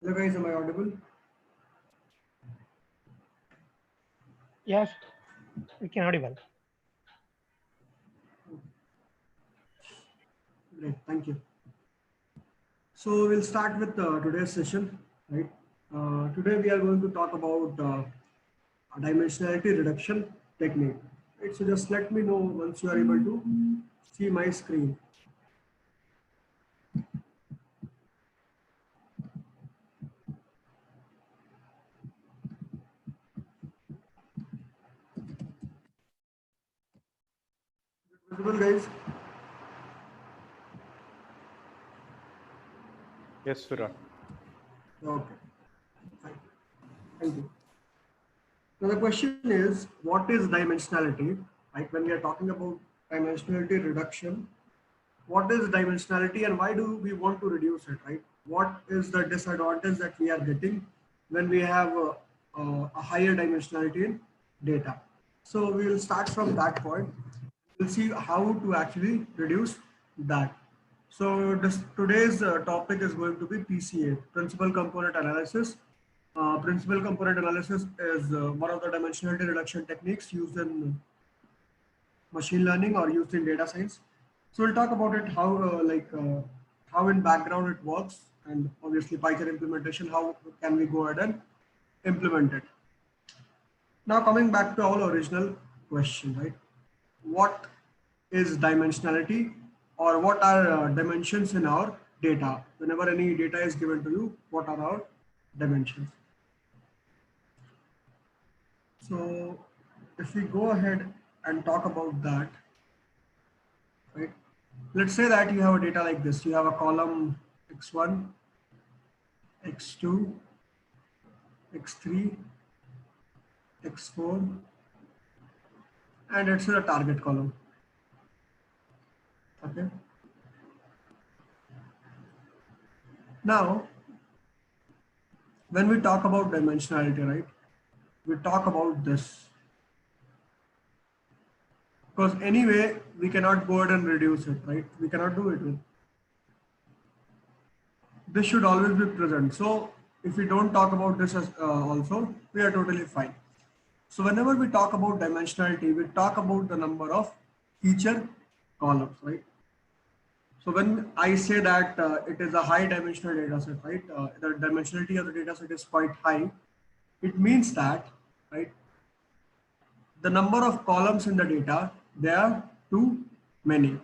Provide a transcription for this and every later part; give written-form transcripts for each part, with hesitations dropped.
Hello guys, am I audible? Yes, we can audible. Great, thank you. So we'll start with today's session, right? Today we are going to talk about dimensionality reduction technique. Right? So just let me know once you are able to see my screen. Visible guys? Yes, Virat. Okay, fine. Thank you. Now the question is, what is dimensionality? Right? When we are talking about dimensionality reduction, what is dimensionality and why do we want to reduce it, right? What is the disadvantage that we are getting when we have a higher dimensionality in data? So we will start from that point. We'll see how to actually reduce that. So today's topic is going to be PCA, Principal Component Analysis. Principal Component Analysis is one of the dimensionality reduction techniques used in machine learning or used in data science. So we'll talk about it, how in background it works, and obviously Python implementation, how can we go ahead and implement it. Now coming back to our original question, right? What is dimensionality, or what are dimensions in our data? Whenever any data is given to you, what are our dimensions? So if we go ahead and talk about that, right? Let's say that you have a data like this. You have a column x1, x2, x3, x4, and it's a target column. Okay. Now, when we talk about dimensionality, right, we talk about this. Because anyway, we cannot go ahead and reduce it, right? We cannot do it with. This should always be present. So if we don't talk about this as also, we are totally fine. So whenever we talk about dimensionality, we talk about the number of feature columns, right? So when I say that it is a high dimensional data set, right? The dimensionality of the data set is quite high. It means that, right, the number of columns in the data, they are too many.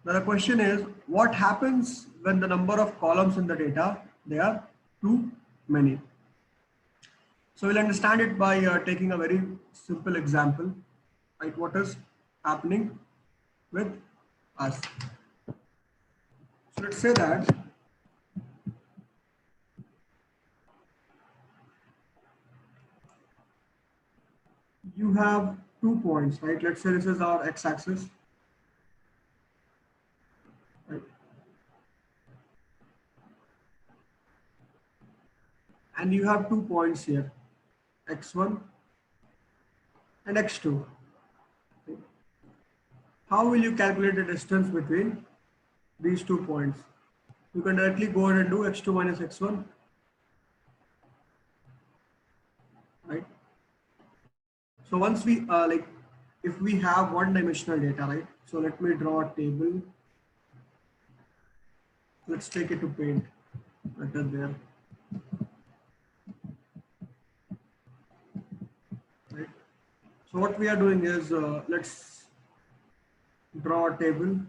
Now the question is, what happens when the number of columns in the data, they are too many? So we'll understand it by taking a very simple example, right? What is happening with us? So let's say that you have 2 points, right? Let's say this is our x-axis, right? And you have 2 points here, x1 and x2. How will you calculate the distance between these 2 points? You can directly go ahead and do x2 minus x1, right? So once we if we have one dimensional data, right? So let me draw a table. Let's take it to paint. Better there, right? So what we are doing is let's draw a table,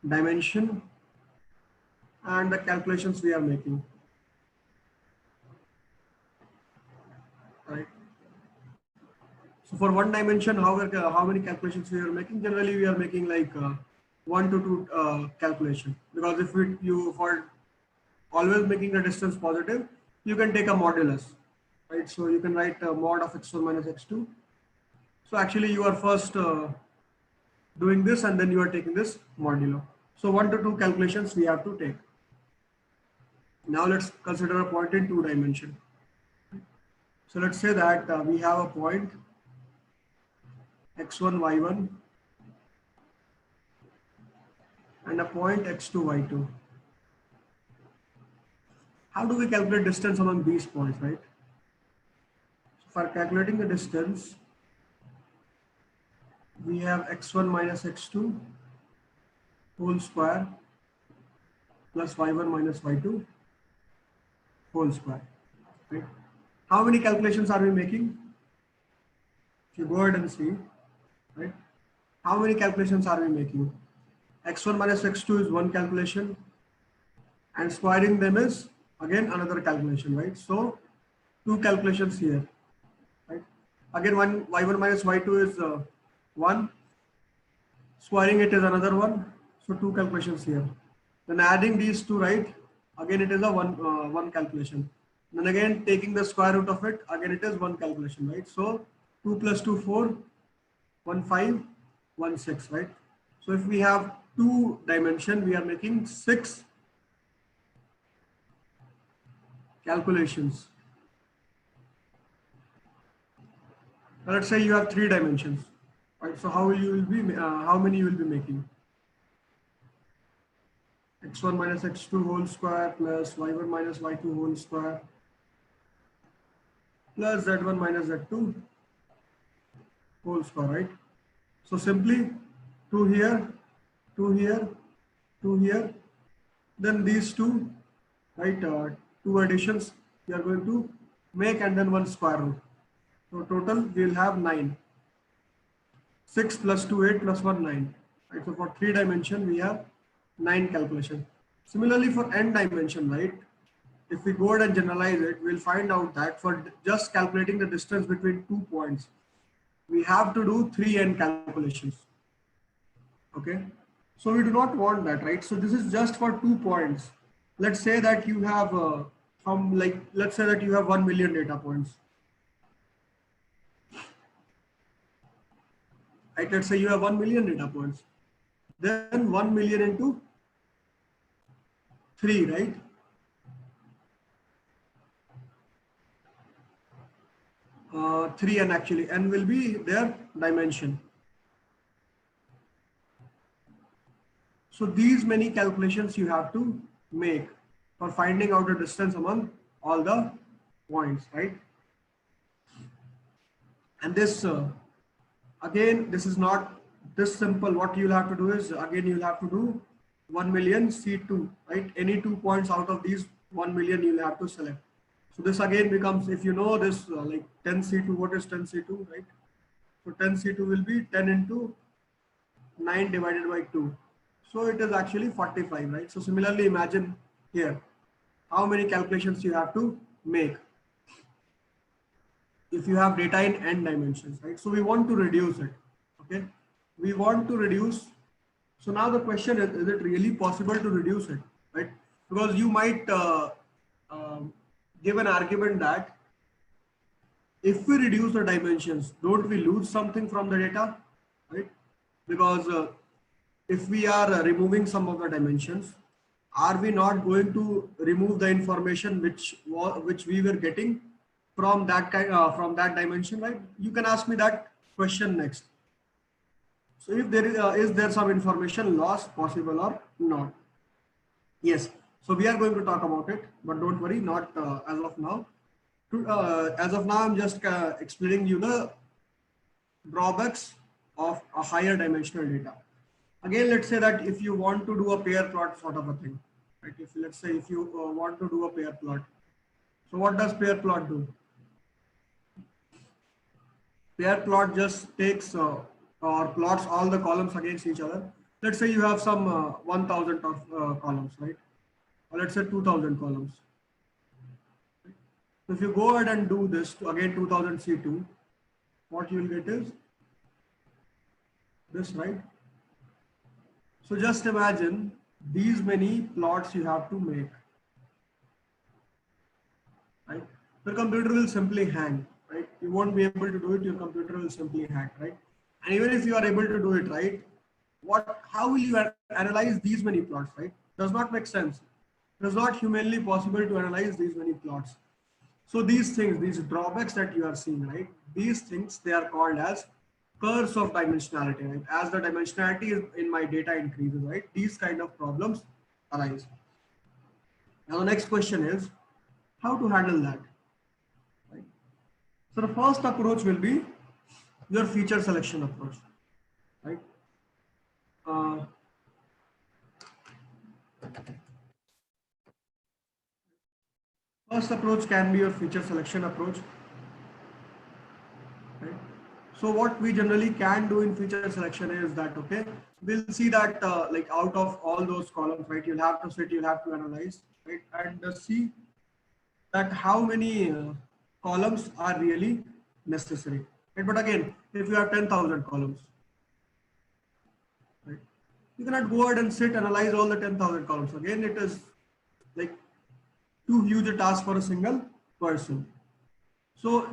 dimension, and the calculations we are making, right? So for one dimension, how many calculations we are making? Generally, we are making like 1 to 2 calculation, because if you for always making the distance positive, you can take a modulus, right? So you can write mod of x1 minus x2. So actually, you are first doing this, and then you are taking this modulo. So 1 to 2 calculations we have to take. Now let's consider a point in 2 dimension. So let's say that we have a point x1, y1 and a point x2, y2. how do we calculate distance among these points, right? For calculating the distance, we have x1 minus x2 whole square plus y1 minus y2 whole square, right? How many calculations are we making? If you go ahead and see, right? How many calculations are we making? X1 minus x2 is one calculation, and squaring them is again another calculation, right? So two calculations here, right? Again, one y1 minus y2 is 1, squaring it is another one, so two calculations here. Then adding these two, right? Again, it is a one calculation. Then again, taking the square root of it, again it is one calculation, right? So 2 plus 2, 4, 1, 5, 1, 6, right? So if we have two dimension, we are making 6 calculations. Now let's say you have 3 dimensions, right? So how many you will be making? X1 minus x2 whole square plus y1 minus y2 whole square plus z1 minus z2 whole square, right? So simply 2 here, 2 here, 2 here, then these two, right? Two additions we are going to make, and then one square root. So total we will have 9. 6 plus 2, 8 plus 1, 9. Right? So for 3 dimension we have 9 calculation. Similarly for n dimension, right? If we go ahead and generalize it, we'll find out that for just calculating the distance between 2 points, we have to do 3n calculations. Okay. So we do not want that, right? So this is just for 2 points. Let's say that you have let's say that you have 1 million data points. Right? Let's say you have 1 million data points. Then 1 million into 3, right? Three, and actually n will be their dimension. So these many calculations you have to make for finding out the distance among all the points, right? And this again, this is not this simple. What you'll have to do is, again, you'll have to do 1 million C2, right? Any 2 points out of these 1 million you'll have to select. So this again becomes, if you know this, like 10 C2, what is 10 C2, right? So 10 C2 will be 10 into 9 divided by 2. So it is actually 45, right? So similarly, imagine here, how many calculations you have to make if you have data in n dimensions, right? So we want to reduce it, okay? We want to reduce. So now the question is it really possible to reduce it, right? Because you might give an argument that if we reduce the dimensions, don't we lose something from the data, right? Because if we are removing some of the dimensions, are we not going to remove the information which we were getting from that from that dimension, right? You can ask me that question next. So if there is there some information loss possible or not? Yes. So we are going to talk about it, but don't worry, not as of now. As of now, I'm just explaining you the drawbacks of a higher dimensional data. Again, let's say that if you want to do a pair plot sort of a thing, right? If let's say if you want to do a pair plot, so what does pair plot do? Pair plot just takes or plots all the columns against each other. Let's say you have some 1000 of columns, right? Or let's say 2000 columns. So if you go ahead and do this to again 2000 C2, what you will get is this, right? So just imagine these many plots you have to make, right? The computer will simply hang, right? You won't be able to do it, your computer will simply hang, right? And even if you are able to do it, right? How will you analyze these many plots, right? Does not make sense. It is not humanly possible to analyze these many plots. So these things, these drawbacks that you are seeing, right? These things, they are called as curse of dimensionality, right? As the dimensionality in my data increases, right? These kind of problems arise. Now the next question is, how to handle that, right? So the first approach will be your feature selection approach, right? Uh, First approach can be your feature selection approach, right? So what we generally can do in feature selection is that, okay, we'll see that like out of all those columns, right, you'll have to sit, you'll have to analyze, right, and see that how many columns are really necessary, right? But again, if you have 10,000 columns, right, you cannot go ahead and sit, analyze all the 10,000 columns. Again, it is like too huge a task for a single person. So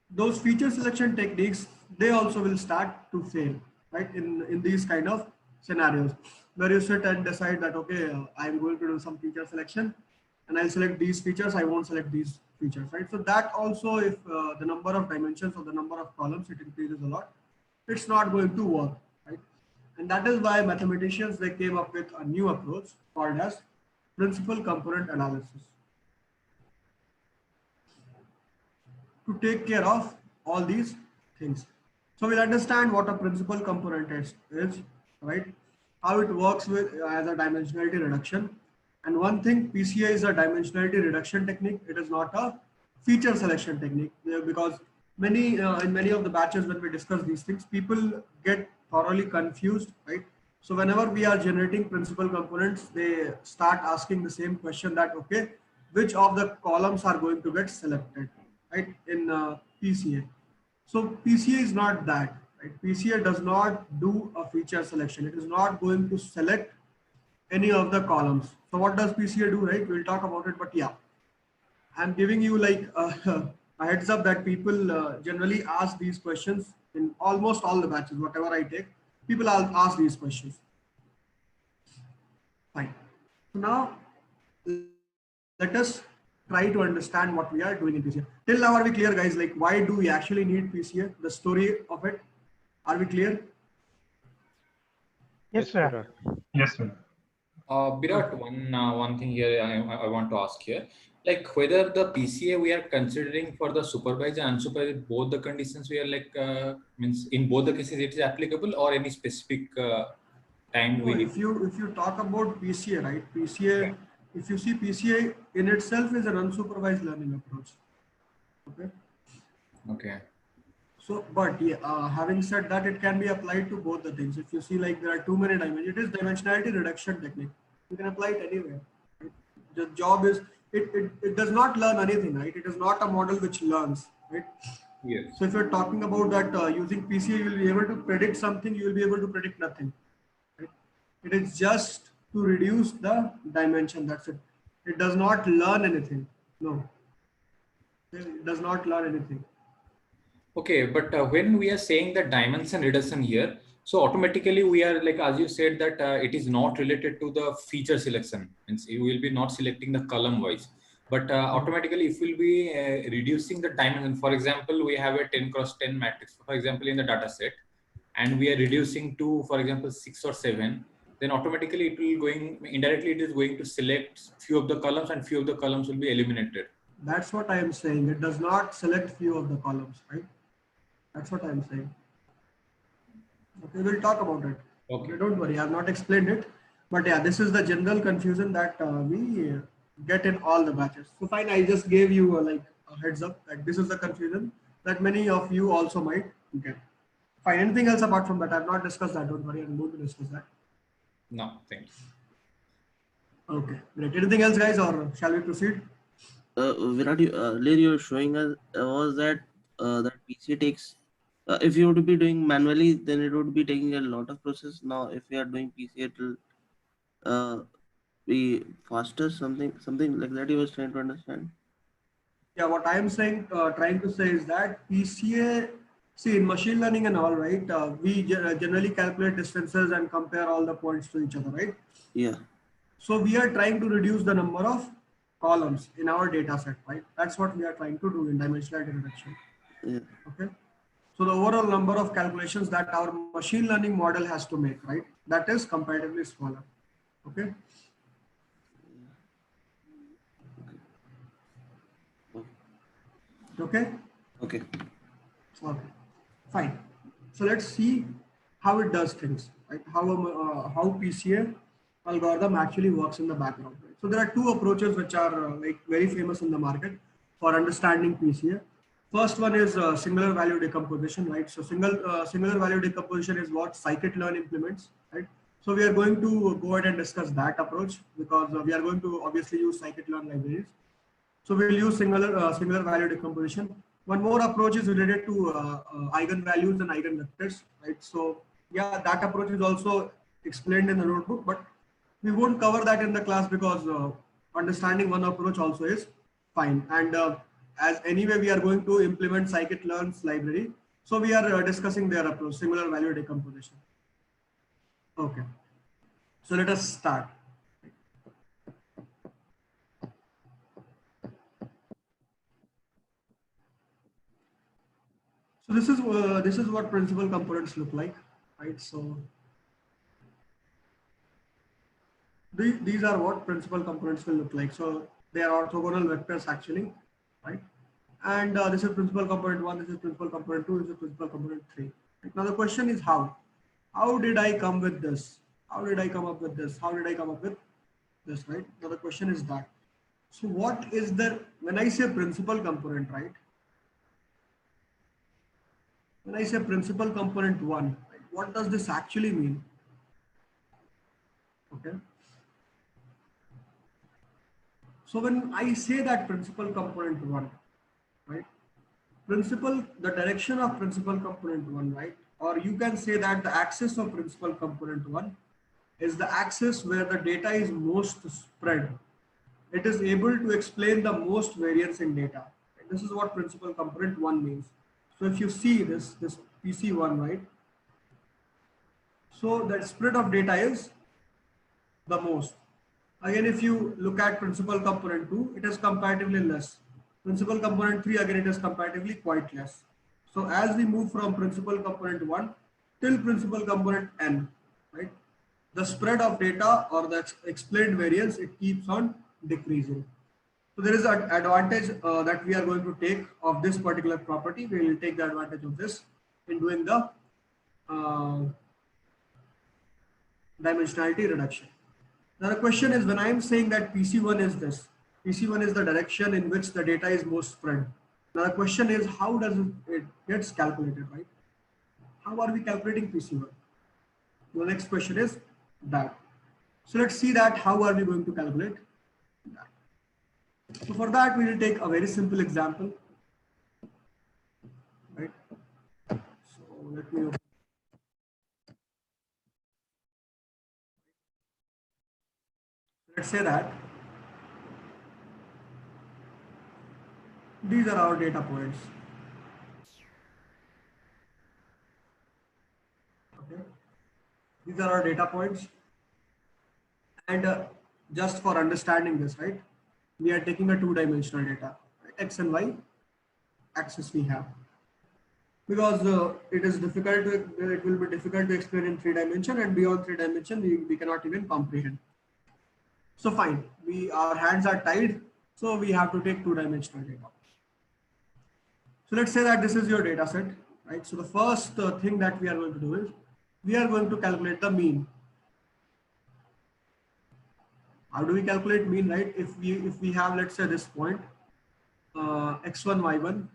those feature selection techniques, they also will start to fail, right? In these kind of scenarios where you sit and decide that, okay, I'm going to do some feature selection and I'll select these features, I won't select these features, right? So that also, if the number of dimensions or the number of columns, it increases a lot, it's not going to work, right? And that is why mathematicians, they came up with a new approach called as principal component analysis, to take care of all these things. So we'll understand what a principal component is, right? How it works with as a dimensionality reduction. And one thing, PCA is a dimensionality reduction technique. It is not a feature selection technique, because many in many of the batches when we discuss these things, people get thoroughly confused, right? So whenever we are generating principal components, they start asking the same question that, okay, which of the columns are going to get selected, right, in PCA. So PCA is not that, right? PCA does not do a feature selection. It is not going to select any of the columns. So what does PCA do, right? We'll talk about it, but yeah, I'm giving you like a heads up that people generally ask these questions in almost all the batches, whatever I take, people ask these questions. Fine. So now let us try to understand what we are doing in PCA. Till now, are we clear, guys? Like, why do we actually need PCA? The story of it. Are we clear? Yes, sir. Yes, sir. Virat, one thing here I want to ask here, like whether the PCA we are considering for the supervised and unsupervised, both the conditions we are like means in both the cases it is applicable, or any specific time No, we need. if you talk about PCA, right? PCA, if you see, PCA in itself is an unsupervised learning approach. Okay. Okay. So, but yeah, having said that, it can be applied to both the things. If you see, like there are too many dimensions, it is dimensionality reduction technique. You can apply it anywhere. Right? The job is, it does not learn anything, right? It is not a model which learns, right? Yes. So if you're talking about that using PCA, you will be able to predict something, you will be able to predict nothing. Right? It is just to reduce the dimension, that's it. It does not learn anything. No, it does not learn anything. Okay, but when we are saying the dimension reduction here, so automatically we are like, as you said, that it is not related to the feature selection. Means you will be not selecting the column wise, but automatically if we'll be reducing the dimension. For example, we have a 10x10 matrix, for example, in the data set, and we are reducing to, for example, 6 or 7, then automatically it will going, indirectly it is going to select few of the columns and few of the columns will be eliminated. That's what I am saying. It does not select few of the columns, right? That's what I'm saying. Okay, we'll talk about it. Okay, don't worry, I've not explained it. But yeah, this is the general confusion that we get in all the batches. So fine, I just gave you like a heads up that this is the confusion that many of you also might get. Fine, anything else apart from that? I've not discussed that, don't worry, I'm going to discuss that. No, thanks. Okay, great. Anything else, guys, or shall we proceed? Virat, earlier you were showing us was that that PCA takes, if you would be doing manually, then it would be taking a lot of process. Now, if you are doing PCA, it will be faster. Something like that. You was trying to understand. Yeah, what I am saying, trying to say is that PCA, see in machine learning and all, right, we generally calculate distances and compare all the points to each other, right? Yeah. So we are trying to reduce the number of columns in our data set, right? That's what we are trying to do in dimensionality reduction. Yeah. Okay. So the overall number of calculations that our machine learning model has to make, right? That is comparatively smaller. Okay. Okay. Okay. Okay. Fine. So let's see how it does things, right? How PCA algorithm actually works in the background. Right? So there are two approaches which are like very famous in the market for understanding PCA. First one is singular value decomposition, right? So singular value decomposition is what scikit-learn implements, right? So we are going to go ahead and discuss that approach because we are going to obviously use scikit-learn libraries. So we'll use singular value decomposition. One more approach is related to eigenvalues and eigenvectors, right? So yeah, that approach is also explained in the notebook, but we won't cover that in the class because understanding one approach also is fine. And as anyway, we are going to implement scikit-learn's library. So we are discussing their approach, singular value decomposition. Okay. So let us start. So this is what principal components look like, right? So these are what principal components will look like. So they are orthogonal vectors actually, right? And this is principal component 1, this is principal component 2, this is principal component 3. Right? Now the question is how? How did I come with this? How did I come up with this? How did I come up with this, right? Now the question is that. So what is the, when I say principal component, right? When I say principal component 1, right, what does this actually mean? Okay. So when I say that principal component 1, right? Principal, the direction of principal component 1, right? Or you can say that the axis of principal component 1 is the axis where the data is most spread. It is able to explain the most variance in data. This is what principal component 1 means. So if you see this PC1, right? So the spread of data is the most. Again, if you look at principal component 2, it is comparatively less. Principal component 3, again, it is comparatively quite less. So as we move from principal component 1 till principal component n, right, the spread of data or the explained variance, it keeps on decreasing. So there is an advantage that we are going to take of this particular property. We will take the advantage of this in doing the dimensionality reduction. Now the question is, when I am saying that PC1 is this, PC1 is the direction in which the data is most spread. Now the question is, how does it gets calculated, right? How are we calculating PC1? The next question is that. So let's see that how are we going to calculate that. So for that, we will take a very simple example, right? So let me open. Let's say that these are our data points. Okay, these are our data points, and just for understanding this, right, we are taking a two-dimensional data, right? X and Y axis we have, because it is difficult to, it will be difficult to explain in 3 dimension, and beyond 3 dimension we cannot even comprehend. So fine, our hands are tied, so we have to take two-dimensional data. So let's say that this is your data set, right? So the first thing that we are going to do is we are going to calculate the mean. How do we calculate mean, right? If we have, let's say, this point x1 y1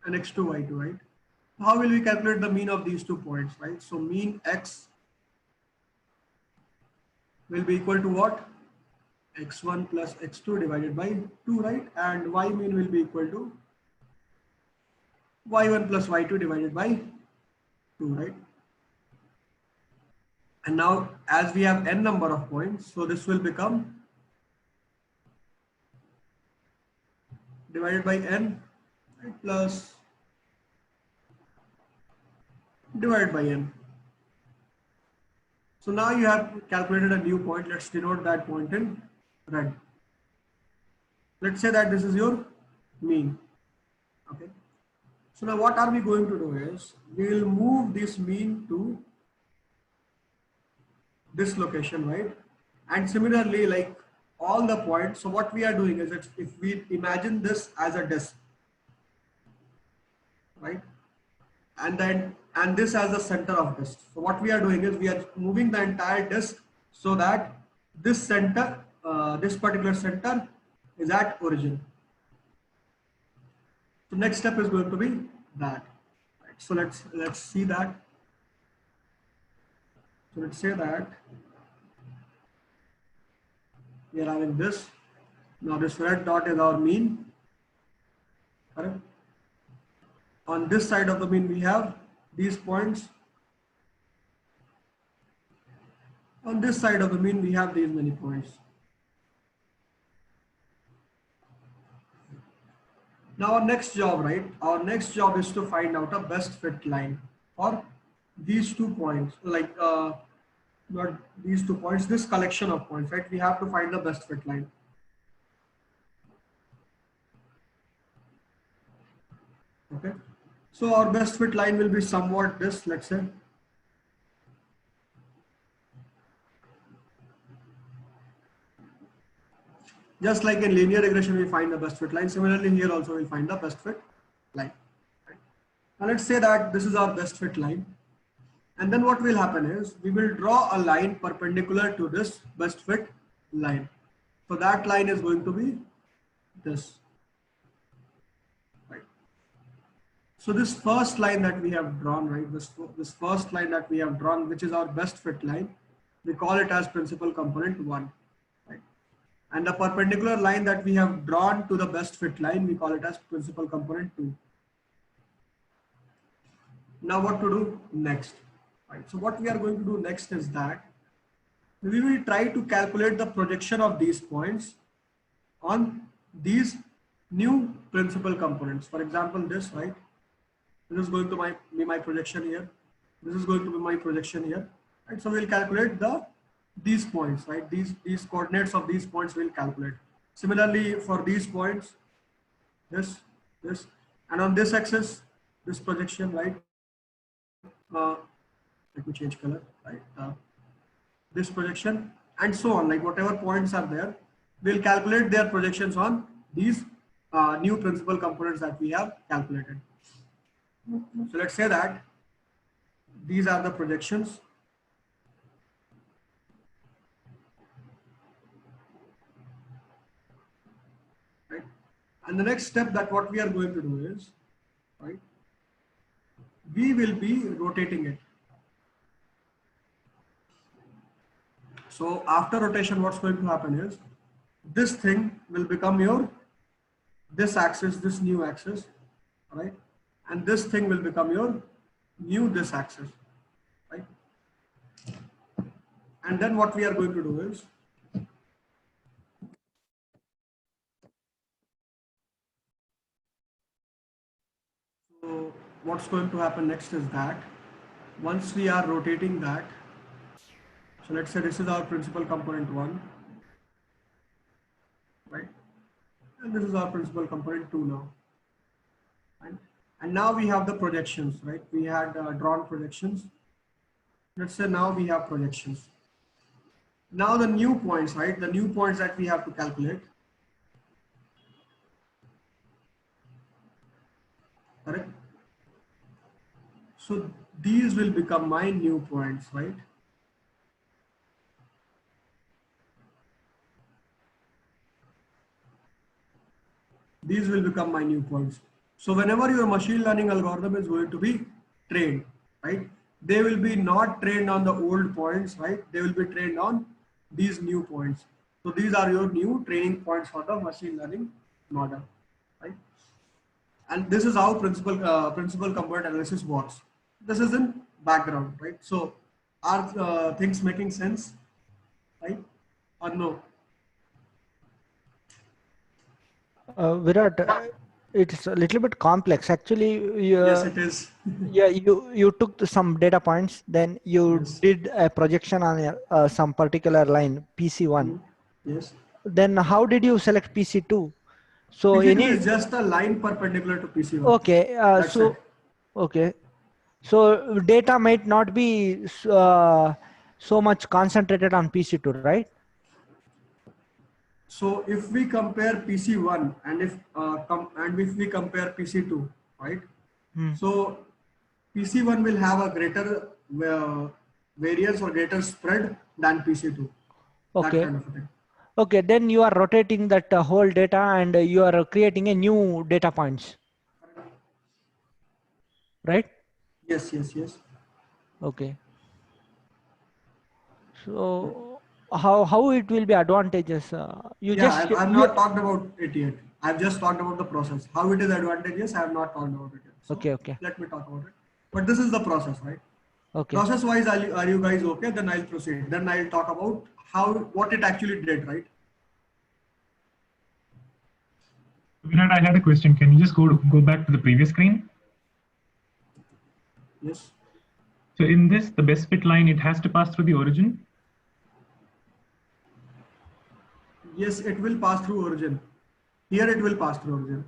and x2 y2, right? How will we calculate the mean of these 2 points, right? So mean x will be equal to what? X1 plus x2 divided by 2, right? And y mean will be equal to y1 plus y2 divided by 2, right? And now as we have n number of points, so this will become divided by n, right, plus divided by n. So now you have calculated a new point. Let's denote that point in red. Let's say that this is your mean. Okay. So now what are we going to do is we will move this mean to this location, right? And similarly, like all the points. So what we are doing is if we imagine this as a disk, right? And this as the center of disk. So what we are doing is we are moving the entire disk so that this center, this particular center is at origin. So next step is going to be that. Right? So let's see that. So let's say that we are having this. Now this red dot is our mean. Correct? On this side of the mean we have these points. On this side of the mean we have these many points. Now our next job, right? Our next job is to find out a best fit line for these 2 points, like not these 2 points, this collection of points, right? We have to find the best fit line. Okay. So our best fit line will be somewhat this, let's say. Just like in linear regression, we find the best fit line. Similarly, here also we'll find the best fit line. Right? Now let's say that this is our best fit line. And then what will happen is we will draw a line perpendicular to this best fit line. So that line is going to be this. Right? So this first line that we have drawn, right? This first line that we have drawn, which is our best fit line, we call it as principal component 1. Right? And the perpendicular line that we have drawn to the best fit line, we call it as principal component 2. Now what to do next? Right. So what we are going to do next is that we will try to calculate the projection of these points on these new principal components. For example, this, right? This is going to be my projection here. This is going to be my projection here. Right? So we'll calculate these points, right? These coordinates of these points we'll calculate. Similarly, for these points, this, and on this axis, this projection, right? Let me change color, right? This projection and so on, like whatever points are there, we'll calculate their projections on these new principal components that we have calculated. So let's say that these are the projections. Right? And the next step that what we are going to do is, right, we will be rotating it. So after rotation, what's going to happen is this thing will become this axis, this new axis, right? And this thing will become your new this axis, right? And then what we are going to do is, so what's going to happen next is that once we are rotating that, so let's say this is our principal component 1, right? And this is our principal component 2 now. Right? And now we have the projections, right? We had drawn projections. Let's say now we have projections. Now the new points, right? The new points that we have to calculate. Correct? So these will become my new points, right? These will become my new points. So whenever your machine learning algorithm is going to be trained, right? They will be not trained on the old points, right? They will be trained on these new points. So these are your new training points for the machine learning model, right? And this is how principal component analysis works. This is in background, right? So are things making sense, right? Or no? Virat, it's a little bit complex. Actually, Yes, it is. yeah, you took some data points, then you Yes. did a projection on some particular line, PC1. Yes. Then how did you select PC2? So PC2 any, is just a line perpendicular to PC1. okay, That's so, it. okay. So data might not be so much concentrated on PC2, right? So if we compare PC1 and if we compare PC2, right? So PC1 will have a greater variance or greater spread than PC2. That Okay. kind of a thing. Okay, then you are rotating that whole data and you are creating a new data points, right? Yes, yes, yes. Okay. So how it will be advantageous? You Yeah, just I've you not talked about it yet. I've just talked about the process. How it is advantageous, I have not talked about it yet. So okay, okay, let me talk about it. But this is the process, right? okay. Process wise, are you guys okay? Then I'll proceed. Then I'll talk about what it actually did, right? Vinod, I had a question. Can you just go back to the previous screen? Yes. So in this, the best fit line, it has to pass through the origin. Yes, it will pass through origin. Here it will pass through origin.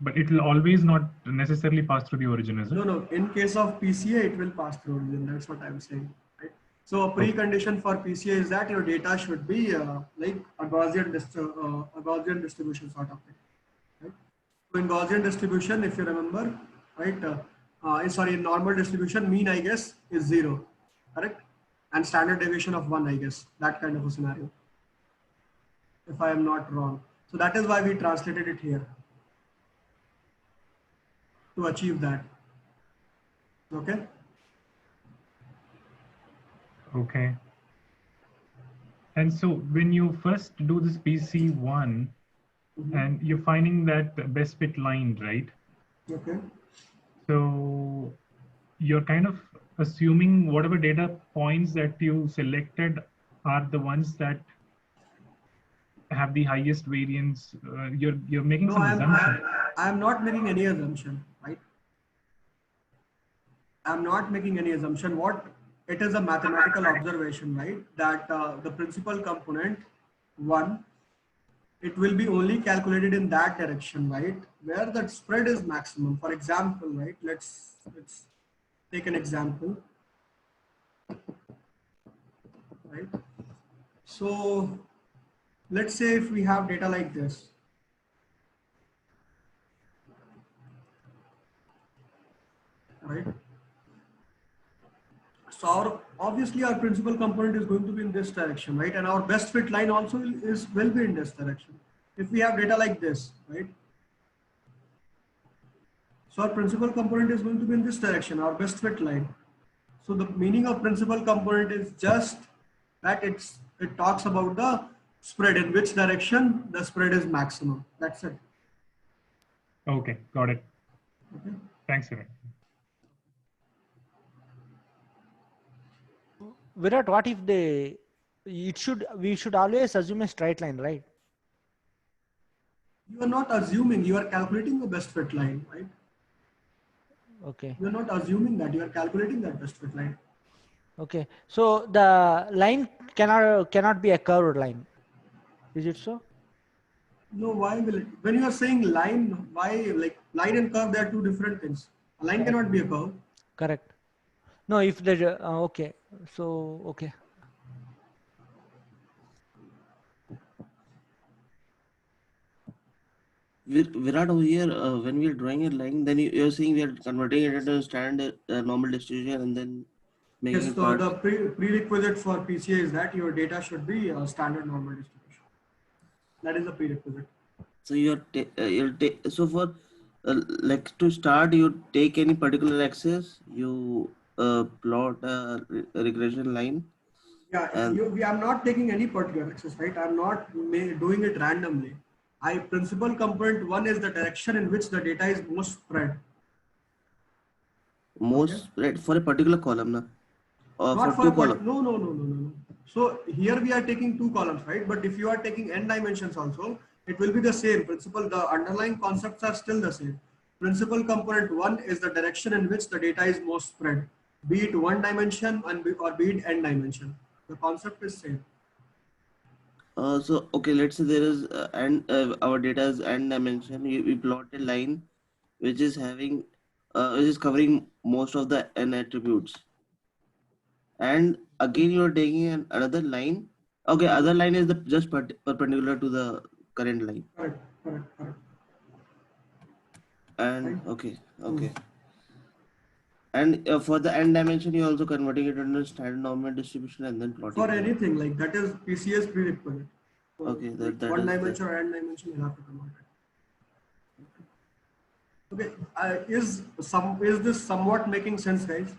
But it will always not necessarily pass through the origin, is it? No, no. In case of PCA, it will pass through origin. That's what I'm saying. Right? So a precondition for PCA is that your data should be like a Gaussian distribution sort of thing. Right? So in Gaussian distribution, if you remember, right? Sorry, in normal distribution, mean I guess is 0, correct? And standard deviation of 1, I guess. That kind of a scenario. If I am not wrong. So that is why we translated it here to achieve that. Okay. Okay. And so when you first do this PC1 and you're finding that best fit line, right? Okay. So you're kind of assuming whatever data points that you selected are the ones that have the highest variance. You're making No, some assumption. I'm not making any assumption, right? I'm not making any assumption. What it is a mathematical observation, right? That the principal component 1, it will be only calculated in that direction, right? Where the spread is maximum. For example, right? Let's take an example, right? So let's say if we have data like this, right? So obviously our principal component is going to be in this direction, right? And our best fit line also will be in this direction. If we have data like this, right? So our principal component is going to be in this direction, our best fit line. So the meaning of principal component is just that it talks about the spread, in which direction the spread is maximum. That's it. Okay, got it. Okay. Thanks, Vinod. Virat, what if we should always assume a straight line, right? You are not assuming, you are calculating the best fit line, right? Okay. You are not assuming that, you are calculating that best fit line. Okay. So the line cannot be a curved line. Is it so? No, why will it? When you are saying line, why, like line and curve, they are two different things. A line cannot be a curve. Correct. No, if the okay. So okay. Virat, over here, when we are drawing a line, then you're saying we are converting it into a standard normal distribution and then making Yes, it so parts. the prerequisite for PCA is that your data should be a standard normal distribution. That is the prerequisite. So so for like to start, you take any particular axis, you plot a regression line. Yeah, And I'm not taking any particular axis, right? I'm not doing it randomly. Principal component 1 is the direction in which the data is most spread. most right for a particular column, na? Or Not for for two a columns. no. So here we are taking 2 columns, right? But if you are taking n dimensions also, it will be the same principle. The underlying concepts are still the same. Principal component 1 is the direction in which the data is most spread, be it 1 dimension or be it n dimension. The concept is same. So okay, let's say there is our data is n dimension. We plot a line which is having which is covering most of the n attributes. And again, you are taking another line. Okay, other line is the just perpendicular to the current line. Correct. And Right. okay. And for the n dimension, you're also converting it into standard Norman distribution and then plotting. For anything like that is PCS prerequisite. So Okay, like that one is dimension or n dimension, you have to convert it. Okay, is this somewhat making sense, guys?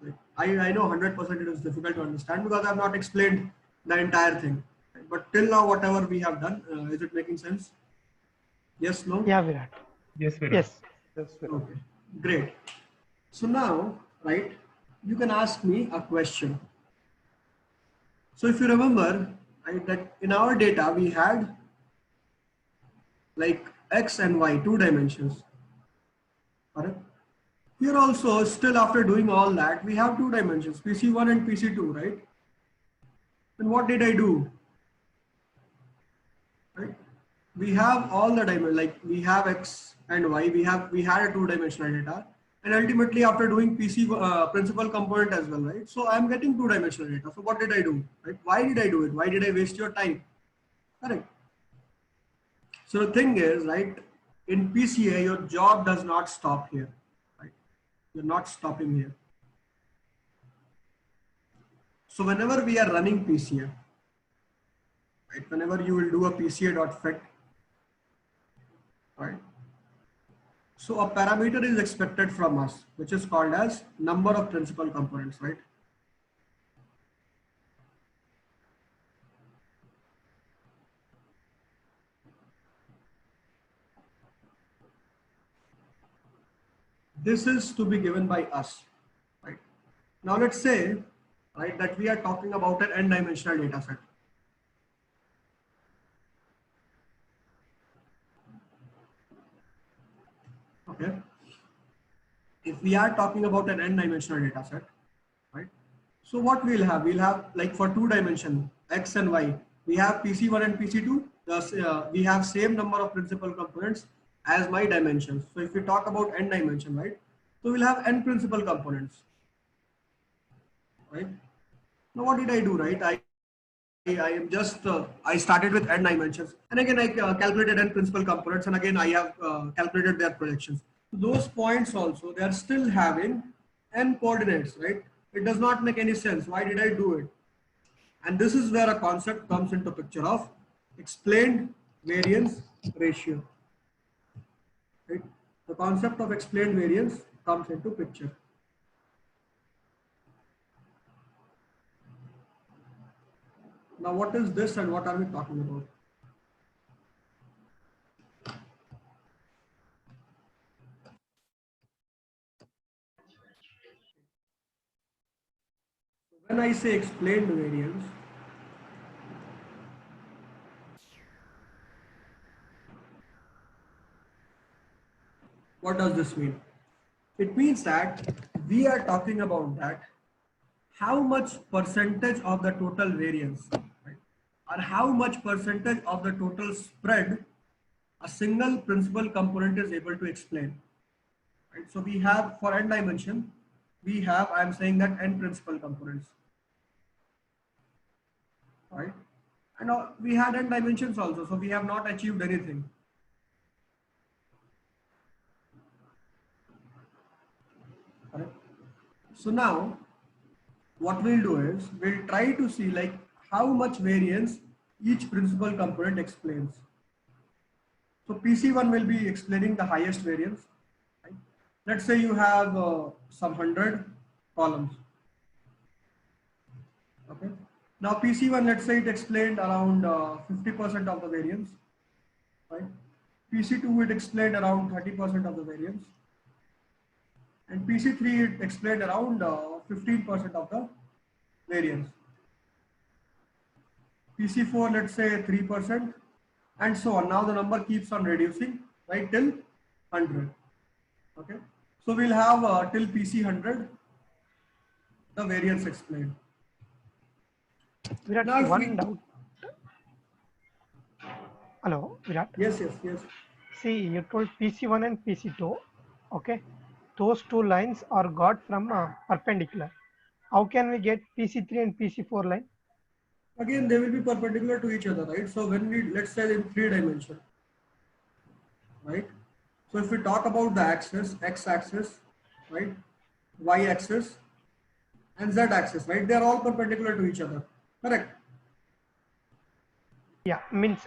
Like, I know 100% it is difficult to understand because I've not explained the entire thing. But till now, whatever we have done, is it making sense? Yes, no? Yeah, Virat. Yes, Virat. Yes. Yes, Virat. Okay, great. So now, right, you can ask me a question. So if you remember, right, that in our data we had like x and y, 2 dimensions. Correct? Here also, still after doing all that, we have 2 dimensions, PC1 and PC2, right? Then what did I do? Right? We have all the dimensions, like we have x and y, we had a 2-dimensional data. And ultimately after doing PC principal component as well, right? So I'm getting 2-dimensional data. So what did I do? Right? Why did I do it? Why did I waste your time? Correct. So the thing is, right, in PCA, your job does not stop here, right? You're not stopping here. So whenever we are running PCA, right, whenever you will do a PCA.fit, right? So a parameter is expected from us, which is called as number of principal components, right? This is to be given by us, right? Now let's say, right, that we are talking about an n-dimensional data set. Okay. If we are talking about an n-dimensional data set, right? So what we'll have like for 2 dimension, x and y, we have PC1 and PC2, thus we have same number of principal components as my dimensions. So if we talk about n dimension, right? So we'll have n principal components, right? Now what did I do, right? I am just, I started with n dimensions and again I calculated n principal components and again I have calculated their projections. So those points also, they are still having n coordinates, right? It does not make any sense. Why did I do it? And this is where a concept comes into picture of explained variance ratio, right? The concept of explained variance comes into picture. Now, what is this and what are we talking about? When I say explained variance, what does this mean? It means that we are talking about that how much percentage of the total variance, right, or how much percentage of the total spread a single principal component is able to explain. Right? So we have for n dimension, we have, I'm saying that n principal components, right? And we had n dimensions also, so we have not achieved anything. Right? So now what we'll do is we'll try to see like how much variance each principal component explains. So PC1 will be explaining the highest variance. Right? Let's say you have some 100 columns. Okay. Now PC1, let's say it explained around 50% of the variance. Right? PC2 it explained around 30% of the variance. And PC3 it explained around 15% of the variance. PC4, let's say 3%, and so on. Now the number keeps on reducing, right, till 100. Okay. So we'll have till PC100 the variance explained. Virat, Now if one we, doubt. Hello, Virat. yes. See, you told PC1 and PC2. Okay. Those 2 lines are got from perpendicular. How can we get PC3 and PC4 line? Again, they will be perpendicular to each other, right? So when we, let's say in 3 dimension, right? So if we talk about the axis, x-axis, right, y-axis, and z-axis, right, they are all perpendicular to each other, correct? Yeah, means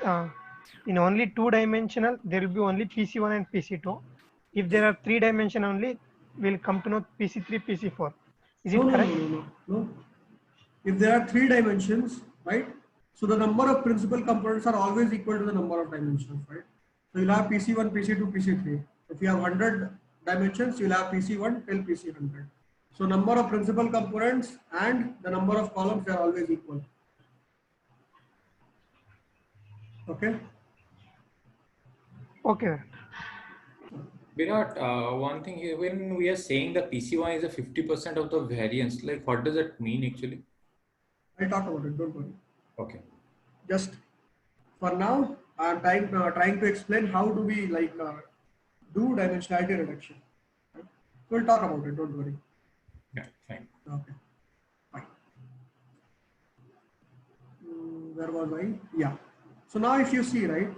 in only two-dimensional, there will be only PC1 and PC2. If there are three-dimension only, we'll come to know PC3, PC4. Is No, it no, correct? no, no, no, no. If there are 3 dimensions, right, so the number of principal components are always equal to the number of dimensions, right? So you'll have PC1, PC2, PC3. If you have 100 dimensions, you'll have PC1 till PC100. So number of principal components and the number of columns, they are always equal. Okay. Okay. Virat, one thing here, when we are saying the PC1 is a 50% of the variance, like what does that mean actually? I'll talk about it, don't worry. Okay. Just for now, I'm trying to explain how do we do dimensionality reduction. Right? So we'll talk about it, don't worry. Yeah, fine. Okay, fine. Where was I? Yeah. So now if you see, right,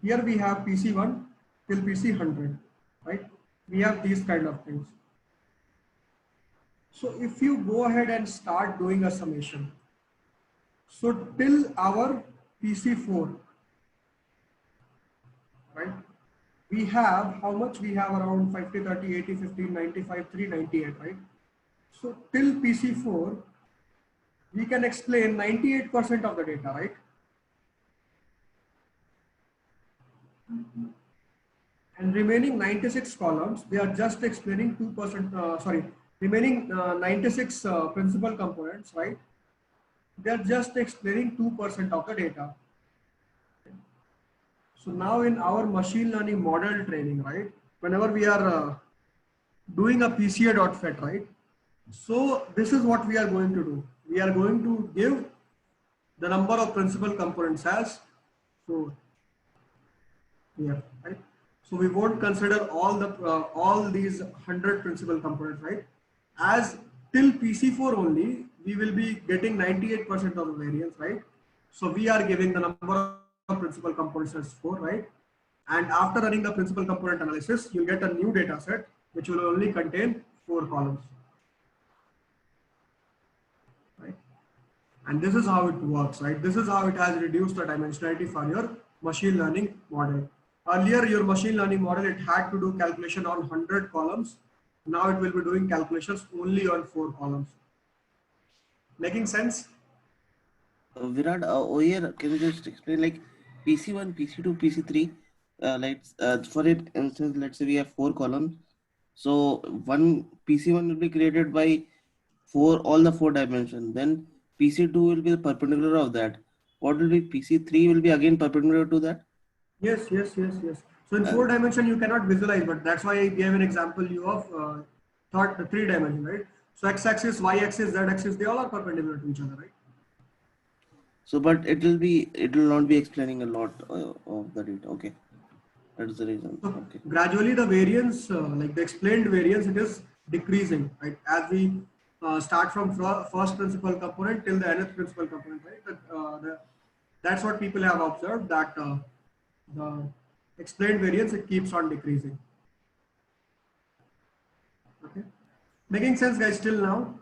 here we have PC1 till PC100, right? We have these kind of things. So if you go ahead and start doing a summation, so till our PC4, right? We have, how much we have, around 50, 30, 80, 15, 95, 398, right? So till PC4, we can explain 98% of the data, right? And remaining 96 columns, they are just explaining 2%, remaining 96 principal components, right? They are just explaining 2% of the data. So now in our machine learning model training, right? Whenever we are doing a PCA.FET, right? So this is what we are going to do. We are going to give the number of principal components as 4 here, right? So we won't consider all these 100 principal components, right? As till PC4 only, we will be getting 98% of the variance, right? So we are giving the number of principal components as 4, right? And after running the principal component analysis, you'll get a new data set which will only contain 4 columns, right? And this is how it works, right? This is how it has reduced the dimensionality for your machine learning model. Earlier, your machine learning model, it had to do calculation on 100 columns. Now it will be doing calculations only on 4 columns. Making sense? Virat, over here, can you just explain like PC1, PC2, PC3? For it instance, let's say we have 4 columns. So one PC1 will be created by all the 4 dimensions. Then PC2 will be the perpendicular of that. What will be PC3 will be again perpendicular to that? Yes. So in 4 dimension, you cannot visualize, but that's why I gave an example you of 3 dimension, right? So x-axis, y-axis, z-axis, they all are perpendicular to each other, right? So, but it will not be explaining a lot of the data. Okay, that's the reason. So Okay. gradually the variance, like the explained variance, it is decreasing, right? As we start from first principal component till the nth principal component, right? That's what people have observed, that the explained variance, it keeps on decreasing. Okay, making sense, guys, till now?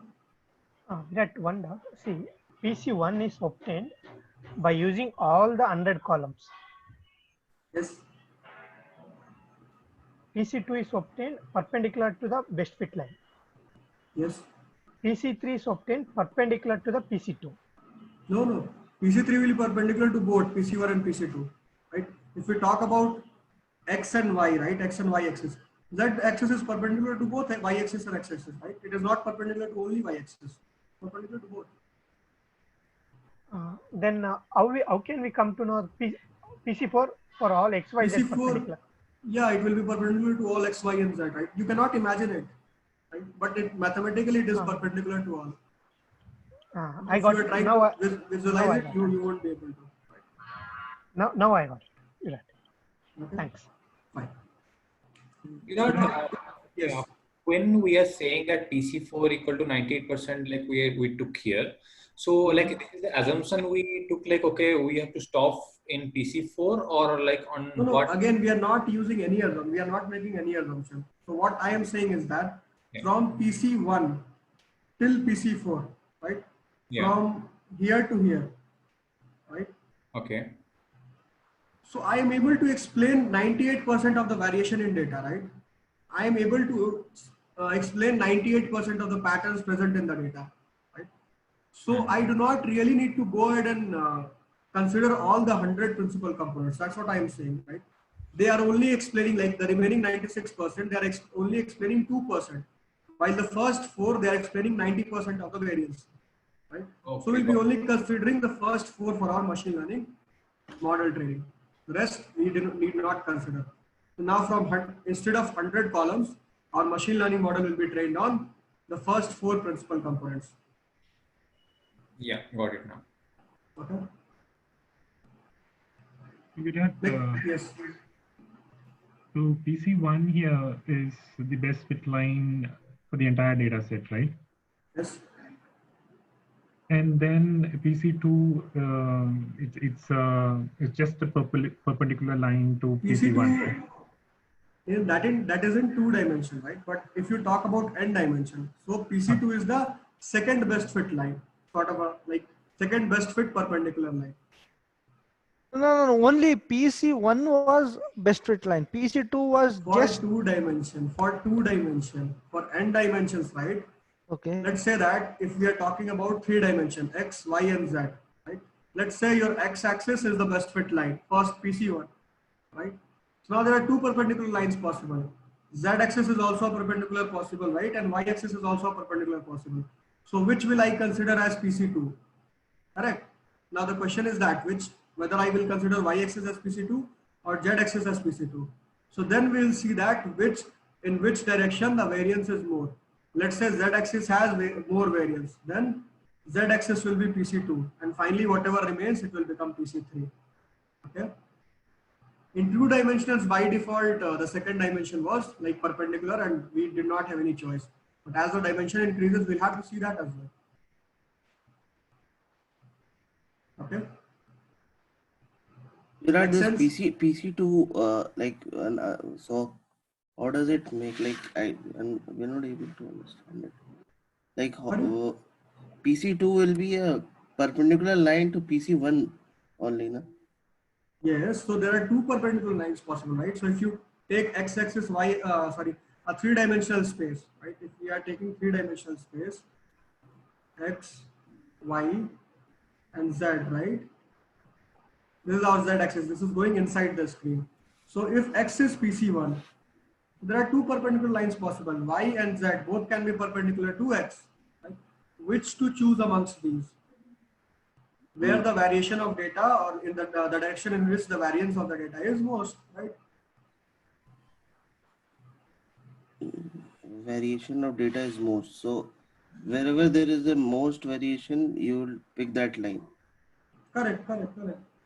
That wonder. See, PC1 is obtained by using all the 100 columns. Yes. PC2 is obtained perpendicular to the best fit line. Yes. PC3 is obtained perpendicular to the PC2. No. PC3 will be perpendicular to both PC1 and PC2, right? If we talk about X and Y, right? X and Y axis. Z axis is perpendicular to both Y axis and X axis, right? It is not perpendicular to only Y axis. Perpendicular to both. Then how can we come to know PC4 for all X, Y, Z perpendicular? Yeah, it will be perpendicular to all X, Y, and Z, right? You cannot imagine it, right? But mathematically it is perpendicular to all. I got it. Now visualize it, you won't be able to. Right? Now I got it. Right. Okay. Thanks. Fine. Virat, Yes. when we are saying that PC4 equal to 98%, like we took here, so like this is the assumption we took, like okay, we have to stop in PC4 or like on No, what? again, we are not using any assumption. We are not making any assumption. So what I am saying is that Yeah. from PC1 till PC4, right? Yeah. From here to here, right? Okay. So I am able to explain 98% of the variation in data, right? I am able to explain 98% of the patterns present in the data, right? So I do not really need to go ahead and consider all the 100 principal components. That's what I am saying, right? They are only explaining, like the remaining 96%, they are only explaining 2%, while the first 4, they are explaining 90% of the variance, right? Okay. So we'll be only considering the first 4 for our machine learning model training. The rest we need not consider. So now instead of 100 columns, our machine learning model will be trained on the first 4 principal components. Yeah, got it now. Okay. Virat, Yes. so PC1 here is the best fit line for the entire data set, right? Yes. And then PC2, it's just a perpendicular line to PC1. That is in 2 dimension, right? But if you talk about n dimension, so PC2 is the second best fit line, sort of a like second best fit perpendicular line. No. Only PC1 was best fit line. PC2 was For just 2 dimension, for n dimensions, right? okay. Let's say that if we are talking about 3 dimension, X, Y, and Z, right? Let's say your X axis is the best fit line, first PC1, right? So now there are 2 perpendicular lines possible. Z axis is also perpendicular possible, right? And Y axis is also perpendicular possible. So which will I consider as PC2? Correct. Now the question is that whether I will consider Y axis as PC2 or Z axis as PC2. So then we will see that in which direction the variance is more. Let's say Z axis has more variance, then Z axis will be PC2, and finally whatever remains, it will become PC3. Okay. In 2 dimensions, by default, the second dimension was like perpendicular, and we did not have any choice. But as the dimension increases, we'll have to see that as well. Okay. Virat, Makes this sense? PC2 so how does it make, like we're not able to understand it. Like Pardon? PC2 will be a perpendicular line to PC1 only, no? Yes, so there are 2 perpendicular lines possible, right? So if you take x-axis, a 3-dimensional space, right? If we are taking 3-dimensional space, x, y, and z, right? This is our z-axis. This is going inside the screen. So if x is PC1, there are 2 perpendicular lines possible. Y and z both can be perpendicular to x. Right? Which to choose amongst these? Where the variation of data, or in the direction in which the variance of the data is most, right? Variation of data is most. So wherever there is the most variation, you will pick that line. Correct.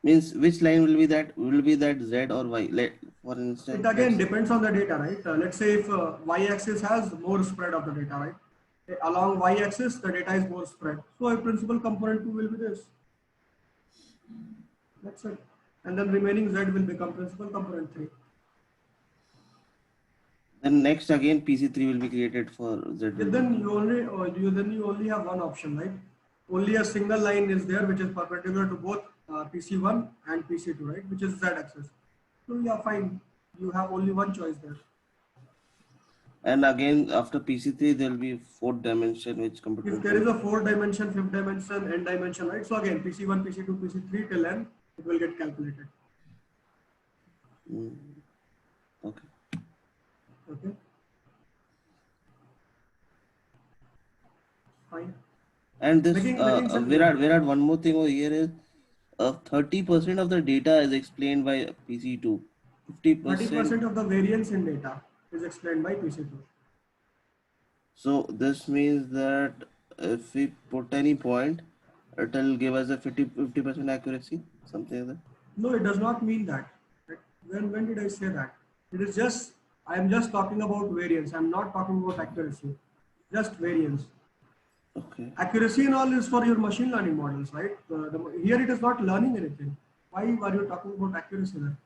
Means which line will be that? Will be that Z or Y? For instance, It again depends on the data, right? Let's say if y-axis has more spread of the data, right? Along y-axis, the data is more spread. So a principal component 2 will be this. That's it. And then remaining z will become principal component 3. then next again PC3 will be created for Z. Then you only have one option, right? Only a single line is there which is perpendicular to both PC1 and PC2, right? Which is z-axis. So yeah, fine. You have only one choice there. And again after PC3 there will be 4th dimension which computer. If there is a 4th dimension, 5th dimension, n dimension, right? So again, PC1, PC2, PC3 till n, it will get calculated. Okay. Okay. Fine. And this Making sense? Virat, one more thing over here is 30% of the data is explained by PC2. 30% of the variance in data is explained by PC2. So this means that if we put any point, it will give us a 50% accuracy, something like that. No, it does not mean that. When did I say that? It is just I am just talking about variance. I'm not talking about accuracy, just variance. Okay. Accuracy and all is for your machine learning models, right? Here it is not learning anything. Why are you talking about accuracy then?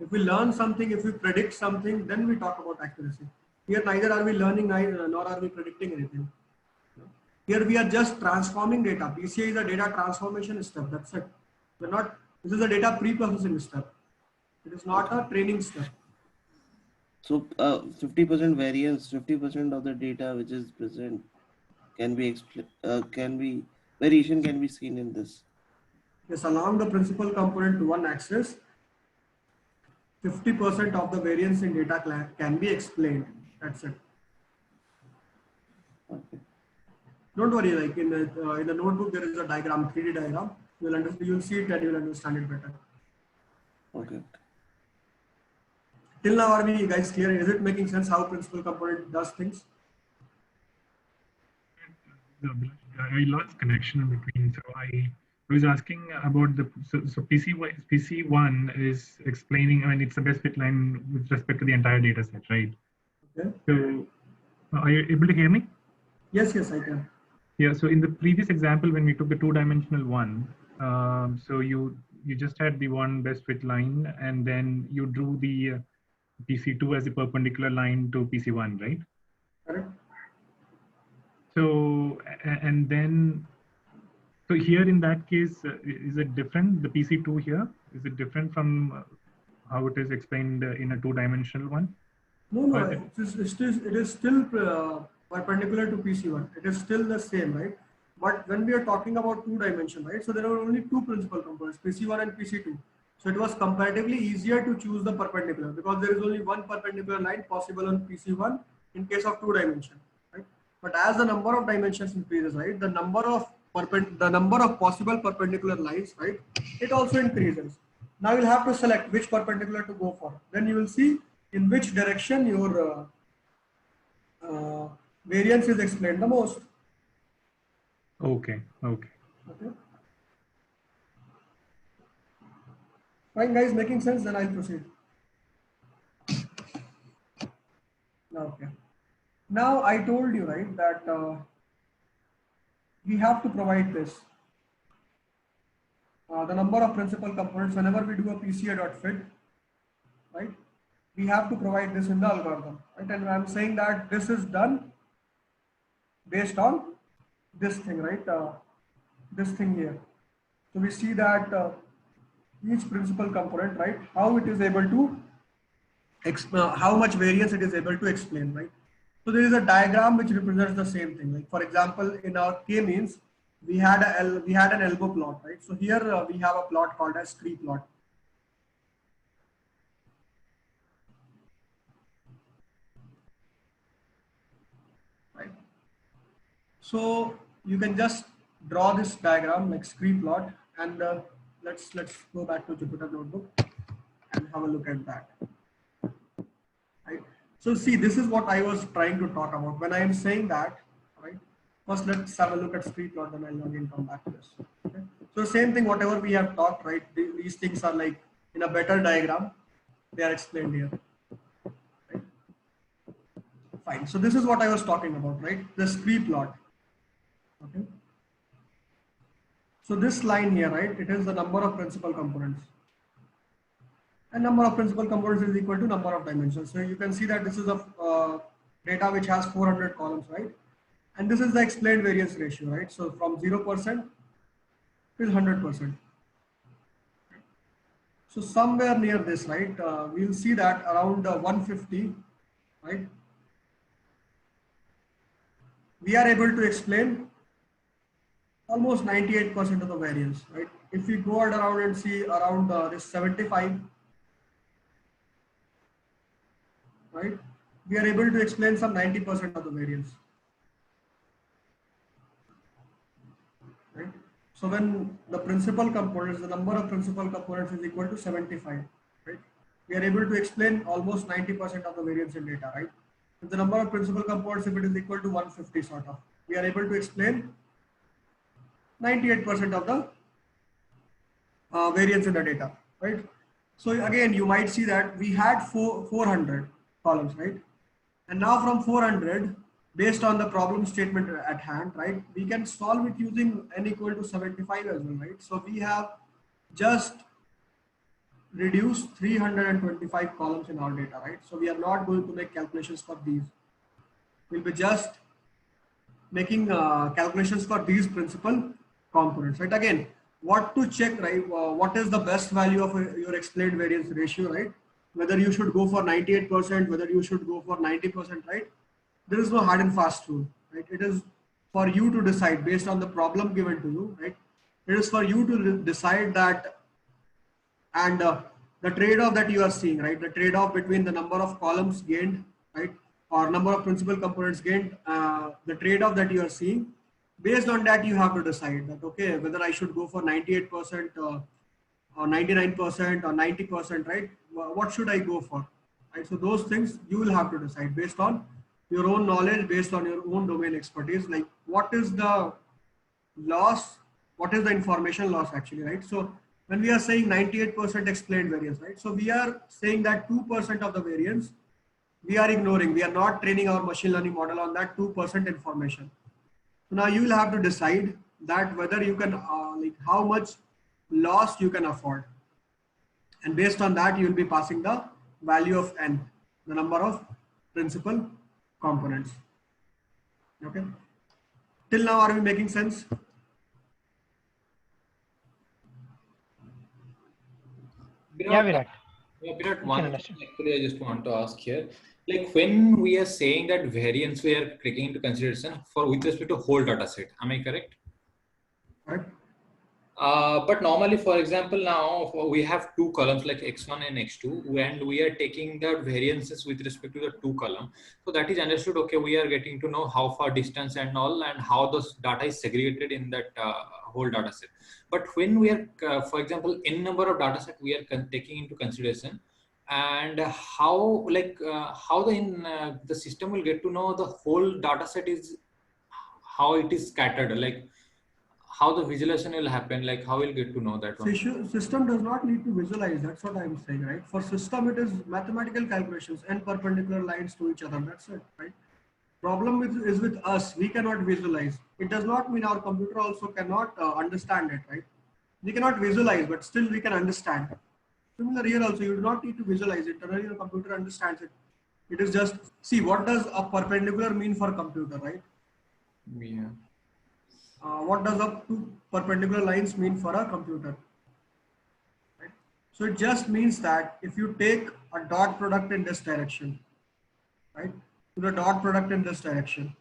If we learn something, if we predict something, then we talk about accuracy. Here neither are we learning, nor are we predicting anything. Here we are just transforming data. PCA is a data transformation step. That's it. We're not. This is a data pre-processing step. It is not a training step. So 50% variance, 50% of the data which is present variation can be seen in this. Yes, along the principal component to one axis, 50% of the variance in data can be explained. That's it. Okay. Don't worry, like in the notebook there is a diagram, 3D diagram. You'll understand. You'll see it and you'll understand it better. Okay. Till now, are we guys clear? Is it making sense how principal component does things? I lost connection in between. So I was asking about the so PC1 is explaining. I mean, it's the best fit line with respect to the entire data set, right? Okay. So are you able to hear me? Yes, yes, I can. Yeah. So in the previous example, when we took the two-dimensional one, so you just had the one best fit line, and then you drew the PC2 as a perpendicular line to PC1, right? Correct. So and then, so here in that case, is it different? The PC2 here, is it different from how it is explained in a two-dimensional one? No, it is still perpendicular to PC1. It is still the same, right? But when we are talking about two dimension, right? So there are only two principal components, PC1 and PC2. So it was comparatively easier to choose the perpendicular because there is only one perpendicular line possible on PC1 in case of two dimension, right? But as the number of dimensions increases, right, the number of possible perpendicular lines, right, it also increases. Now you'll have to select which perpendicular to go for. Then you will see in which direction your variance is explained the most. Okay. Okay. Okay. Fine, guys, making sense? Then I'll proceed. Okay. Now I told you, right, that we have to provide this. The number of principal components whenever we do a PCA.fit, right? We have to provide this in the algorithm, right? And I'm saying that this is done based on this thing, right? This thing here. So we see that each principal component, right? How it is able to how much variance it is able to explain, right? So there is a diagram which represents the same thing. Like for example, in our k-means, we had an elbow plot, right? So here we have a plot called as tree plot. Right. So you can just draw this diagram like scree plot, and let's go back to Jupyter Notebook and have a look at that. Right. So see, this is what I was trying to talk about when I am saying that. Right. First, let's have a look at scree plot, then I'll again come back to this. Okay. So same thing, whatever we have talked, right? These things are like in a better diagram. They are explained here. Right. Fine. So this is what I was talking about, right? The scree plot. Okay. So this line here, right? It is the number of principal components. And number of principal components is equal to number of dimensions. So you can see that this is a data which has 400 columns, right? And this is the explained variance ratio, right? So from 0% till 100%. So somewhere near this, right? We'll see that around 150, right? We are able to explain almost 98% of the variance, right? If we go around and see around this 75, right? We are able to explain some 90% of the variance, right? So when the principal components, the number of principal components is equal to 75, right? We are able to explain almost 90% of the variance in data, right? If the number of principal components, if it is equal to 150 sort of, we are able to explain 98% of the variance in the data, right? So again, you might see that we had 400, columns, right? And now from 400, based on the problem statement at hand, right, we can solve it using n equal to 75 as well, right? So we have just reduced 325 columns in our data, right? So we are not going to make calculations for these. We'll be just making calculations for these principal components, right? Again, what to check, right? What is the best value of your explained variance ratio, right? Whether you should go for 98%, whether you should go for 90%, right? There is no hard and fast rule, right? It is for you to decide based on the problem given to you, right? It is for you to decide that, and the trade-off that you are seeing, right? The trade-off between the number of columns gained, right? Or number of principal components gained, the trade-off that you are seeing, based on that you have to decide that, okay, whether I should go for 98% or 99% or 90%, right? What should I go for, right? So those things you will have to decide based on your own knowledge, based on your own domain expertise, like what is the loss, what is the information loss actually, right? So when we are saying 98% explained variance, right? So we are saying that 2% of the variance we are ignoring. We are not training our machine learning model on that 2% information. So now you will have to decide that whether you can, like how much loss you can afford. And based on that, you will be passing the value of n, the number of principal components. Okay. Till now, are we making sense? Yeah, Virat. Yeah, Virat, can one understand. thing actually I just want to ask here. Like when we are saying that variance we are taking into consideration for with respect to whole data set, am I correct? Right. But normally, for example, now we have two columns like x1 and x2, and we are taking the variances with respect to the two column. So that is understood. Okay, we are getting to know how far distance and all, and how those data is segregated in that whole data set. But when we are, for example, n number of data set we are taking into consideration, and how how the system will get to know the whole data set is how it is scattered, like how the visualization will happen, like how we'll get to know that one. System does not need to visualize. That's what I'm saying, right? For system, it is mathematical calculations and perpendicular lines to each other. That's it, right? Problem is with us. We cannot visualize. It does not mean our computer also cannot understand it, right? We cannot visualize, but still we can understand. Similar here also, you do not need to visualize it. Your computer understands it. It is just, see, what does a perpendicular mean for computer, right? Yeah. What does up to perpendicular lines mean for a computer? Right? So it just means that if you take a dot product in this direction, right, to the dot product in this direction,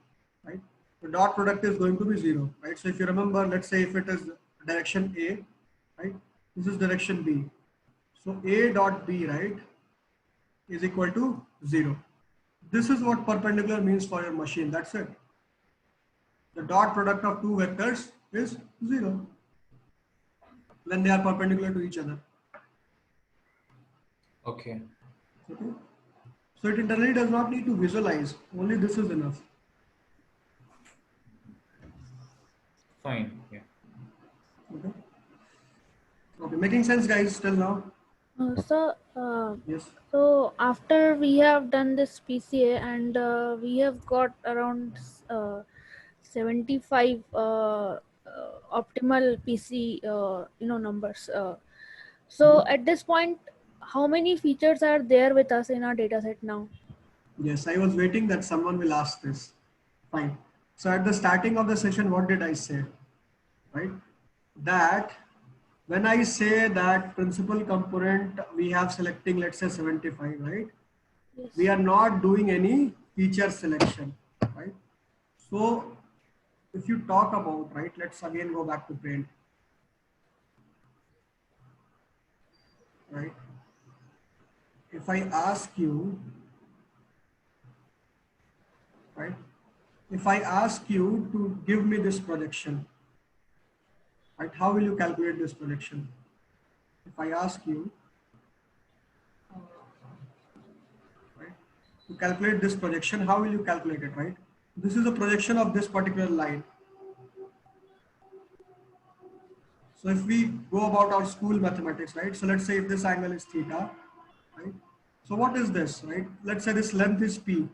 right, the dot product is going to be 0, right? So if you remember, let's say if it is direction A, right, this is direction B. So A dot B, right, is equal to 0. This is what perpendicular means for your machine. That's it. The dot product of two vectors is 0 when they are perpendicular to each other. Okay. Okay. So it internally does not need to visualize. Only this is enough. Fine. Yeah. Okay. Okay. Making sense, guys, till now? Yes. So after we have done this PCA and we have got around 75 optimal PC numbers. So at this point, how many features are there with us in our dataset now? Yes, I was waiting that someone will ask this. Fine. So at the starting of the session, what did I say? Right? That when I say that principal component, we have selecting, let's say 75, right? Yes. We are not doing any feature selection, right? So if you talk about, right, let's again go back to paint, right? If I ask you, right, if I ask you to give me this projection, right, how will you calculate this projection? If I ask you, right, to calculate this projection, how will you calculate it, right? This is a projection of this particular line. So if we go about our school mathematics, right? So let's say if this angle is theta, right? So what is this, right? Let's say this length is P.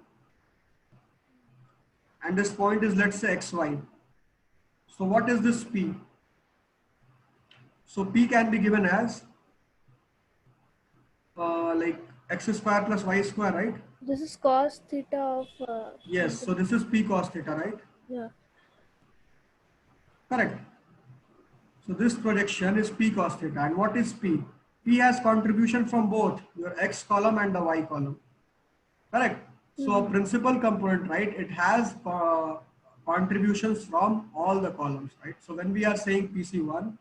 And this point is, let's say, XY. So what is this P? So P can be given as like x square plus y square, right? This is cos theta of. Yes. So something. this is P cos theta, right? Yeah. Correct. So this projection is P cos theta. And what is P? P has contribution from both your X column and the Y column. Correct. So a principal component, right? It has contributions from all the columns, right? So when we are saying PC1,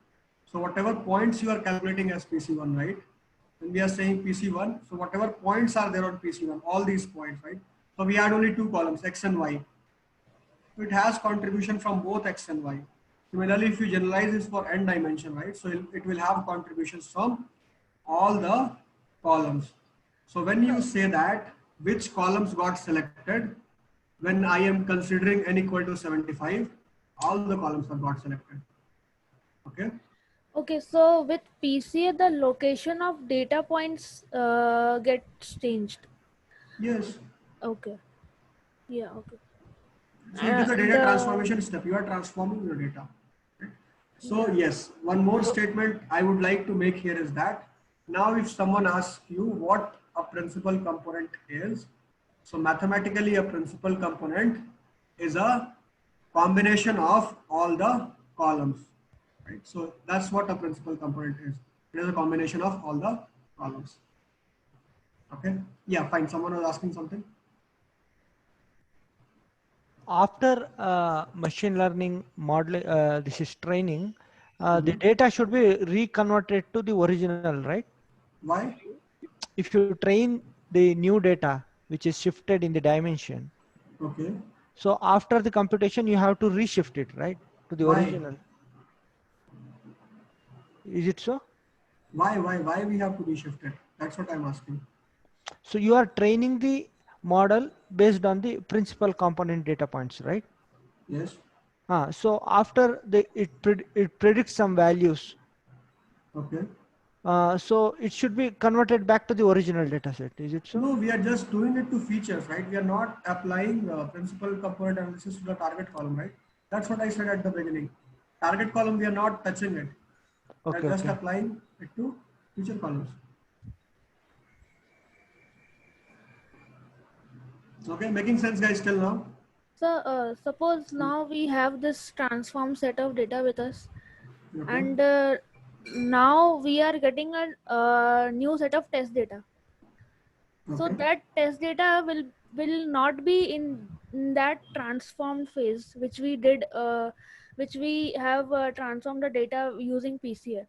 so whatever points you are calculating as PC1, right? When we are saying PC1, so whatever points are there on PC1, all these points, right? So we had only two columns, X and Y. So it has contribution from both X and Y. Similarly, if you generalize this for n dimension, right? So it will have contributions from all the columns. So when you say that which columns got selected, when I am considering n equal to 75, all the columns have got selected. Okay. Okay, so with PCA, the location of data points gets changed. Yes. Okay. Yeah. Okay. So it is a data And, transformation step. You are transforming your data. Right? So yes, one more statement I would like to make here is that now if someone asks you what a principal component is, so mathematically a principal component is a combination of all the columns. Right? So that's what a principal component is. It is a combination of all the columns. Okay. Yeah, fine. Someone was asking something. After machine learning model, this is training, the data should be reconverted to the original, right? Why? If you train the new data, which is shifted in the dimension, Okay. so after the computation, you have to reshift it, right, to the Why? original. Is it so? Why we have to reshift it? That's what I'm asking. So you are training the model based on the principal component data points, right? Yes. So after it predicts some values. Okay. So it should be converted back to the original data set. Is it so? No, we are just doing it to features, right? We are not applying principal component analysis to the target column, right? That's what I said at the beginning. Target column, we are not touching it. Okay, We are just okay. applying it to feature columns. Okay, making sense, guys, till now? so suppose now we have this transform set of data with us, Okay. and now we are getting a new set of test data. So Okay. that test data will not be in that transformed phase, which we did, which we have transformed the data using PCA.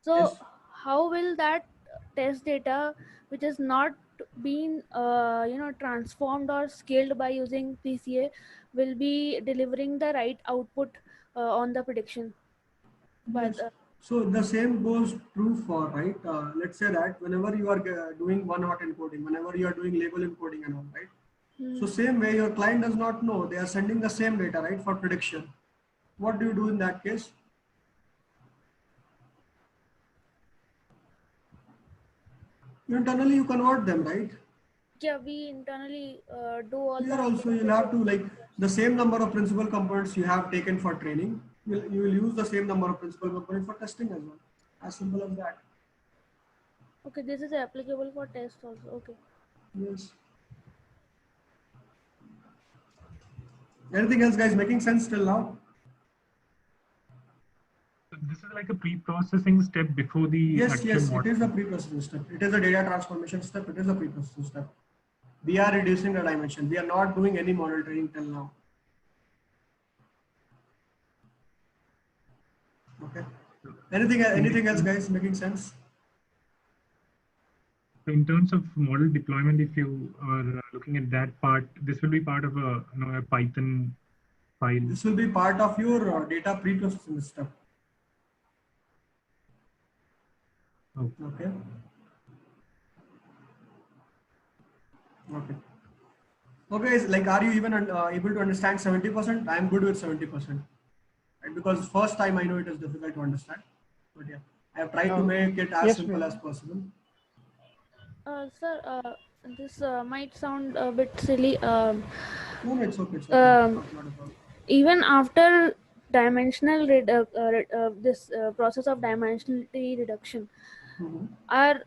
So Yes. how will that test data, which is not been transformed or scaled by using PCA, will be delivering the right output on the prediction? By Yes. the, So the same goes true for, right? Let's say that whenever you are doing one-hot encoding, whenever you are doing label encoding and all, right? So same way, your client does not know. They are sending the same data, right, for prediction. What do you do in that case? Internally, you convert them, right? yeah, we internally do all Here the. also, you'll have to, like, the same number of principal components you have taken for training, you will use the same number of principal components for testing as well. As simple as that. Okay, this is applicable for test also. Okay. Yes. Anything else, guys, making sense till now? So this is like a pre-processing step before the Yes, actual yes, it model. is a pre-processing step. It is a data transformation step. It is a pre-processing step. We are reducing the dimension. We are not doing any model training till now. Okay. Anything else, guys, making sense? So in terms of model deployment, if you are looking at that part, this will be part of a Python file. This will be part of your data pre-processing step. Okay. Okay. Okay, like, are you even able to understand 70%? I'm good with 70%. Right? Because first time I know it is difficult to understand. But yeah, I have tried to make it as Yes, simple ma'am. as possible. Sir, this might sound a bit silly. No, no, it's okay. It's okay. Um, Not a problem. Even after dimensional this process of dimensionality reduction, Mhm. our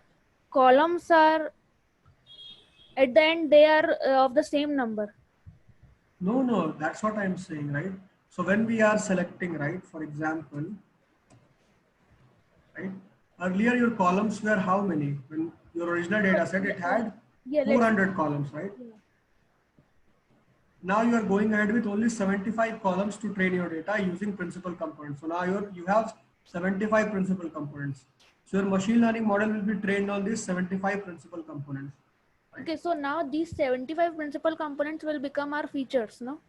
columns are at the end they are of the same number. No, no, that's what I'm saying, right? So when we are selecting, right, for example, right, earlier your columns were how many? When your original data set, it had Yeah, let's 400 columns, right? yeah. Now you are going ahead with only 75 columns to train your data using principal components. So now you have 75 principal components. So your machine learning model will be trained on these 75 principal components. Okay, so now these 75 principal components will become our features, no?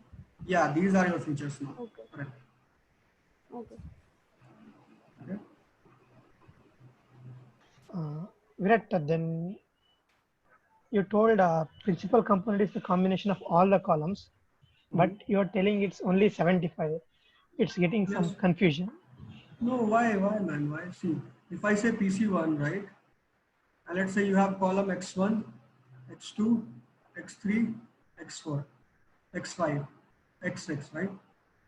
Yeah, these are your features now. Okay. Correct. Okay. Okay. Virat, then you told principal component is the combination of all the columns, but you're telling it's only 75. It's getting some Yes. confusion. No, why, man? Why? See, if I say PC1, right? And let's say you have column X1, X2, X3, X4, X5, X6, right?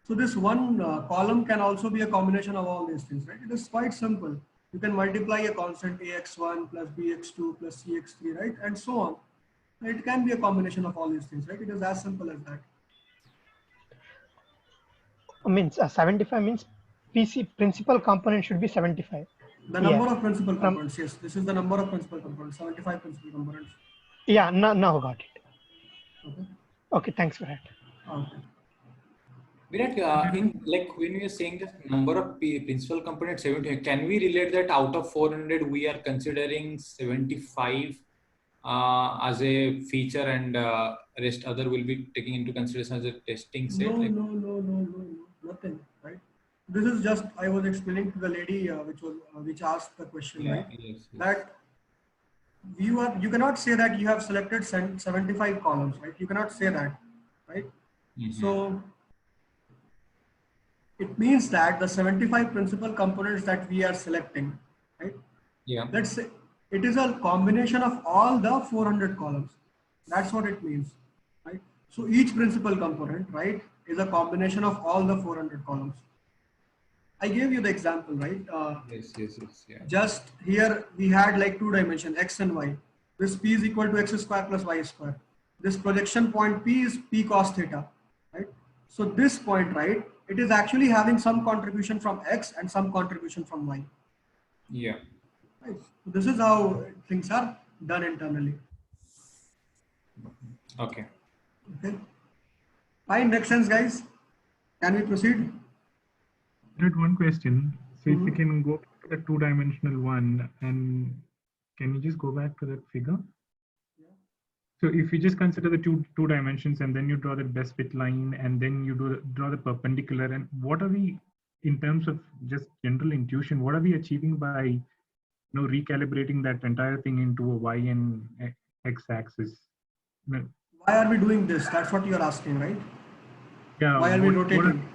So this one column can also be a combination of all these things, right? It is quite simple. You can multiply a constant AX1 plus BX2 plus CX3, right? And so on. It can be a combination of all these things, right? It is as simple as that. Means 75 means PC principal component should be 75. The Yeah. number of principal From components, yes, this is the number of principal components, 75 principal components. yeah, now got it. Okay. Okay, thanks for that. Okay. Virat, in like when we are saying the number of principal components 70, can we relate that out of 400 we are considering 75 as a feature and rest other will be taking into consideration as a testing set? No, Like, no, nothing, right? This is just, I was explaining to the lady which asked the question, yeah, right? yes. That you cannot say that you have selected 75 columns, right? You cannot say that, right? So it means that the 75 principal components that we are selecting, right? Yeah. Let's say it is a combination of all the 400 columns. That's what it means, right? So each principal component, right, is a combination of all the 400 columns. I gave you the example, right? Yes, yeah. Just here we had like two dimensions, X and Y. This P is equal to X square plus Y square. This projection point P is P cos theta, right? So this point, right, it is actually having some contribution from X and some contribution from Y. Yeah. Right. So this is how things are done internally. Okay. Okay. Fine, makes sense, guys. Can we proceed? I had one question. So if we can go to the two-dimensional one, and can you just go back to that figure? Yeah. So if you just consider the two dimensions, and then you draw the best fit line, and then you draw the perpendicular, and what are we, in terms of just general intuition, what are we achieving by recalibrating that entire thing into a Y and X axis? Why are we doing this? That's what you're asking, right? Yeah. Why are we rotating?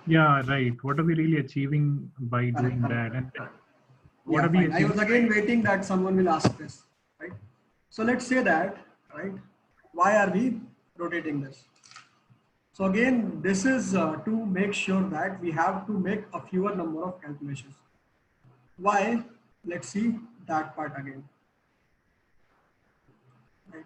Yeah, right. What are we really achieving by doing that? And what are we I was again waiting that someone will ask this, right? So let's say that, right? Why are we rotating this? So again, this is to make sure that we have to make a fewer number of calculations. Why? Let's see that part again. Right.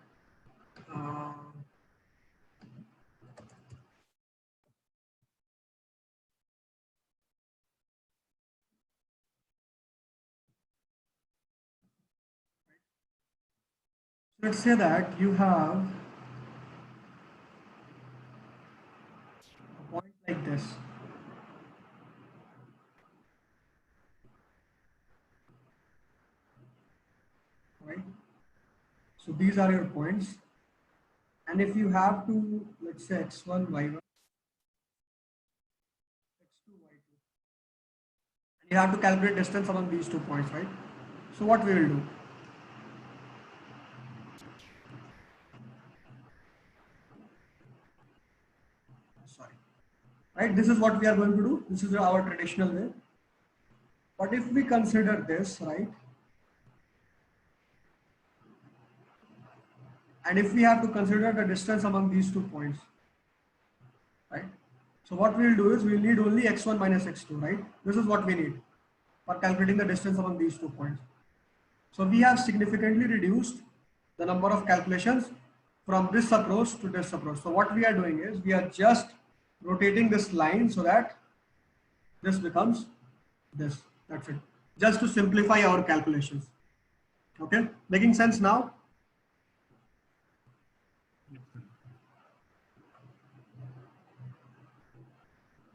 Let's say that you have a point like this. Right? So these are your points. And if you have to, let's say x1, y1, x2, y2, and you have to calculate distance among these 2 points, right? So what we will do? Sorry. Right, this is what we are going to do. This is our traditional way. But if we consider this, right? And if we have to consider the distance among these 2 points, right? So what we'll do is we'll need only x1 minus x2, right? This is what we need for calculating the distance among these 2 points. So we have significantly reduced the number of calculations from this approach to this approach. So what we are doing is we are just rotating this line so that this becomes this. That's it. Just to simplify our calculations. Okay, making sense now?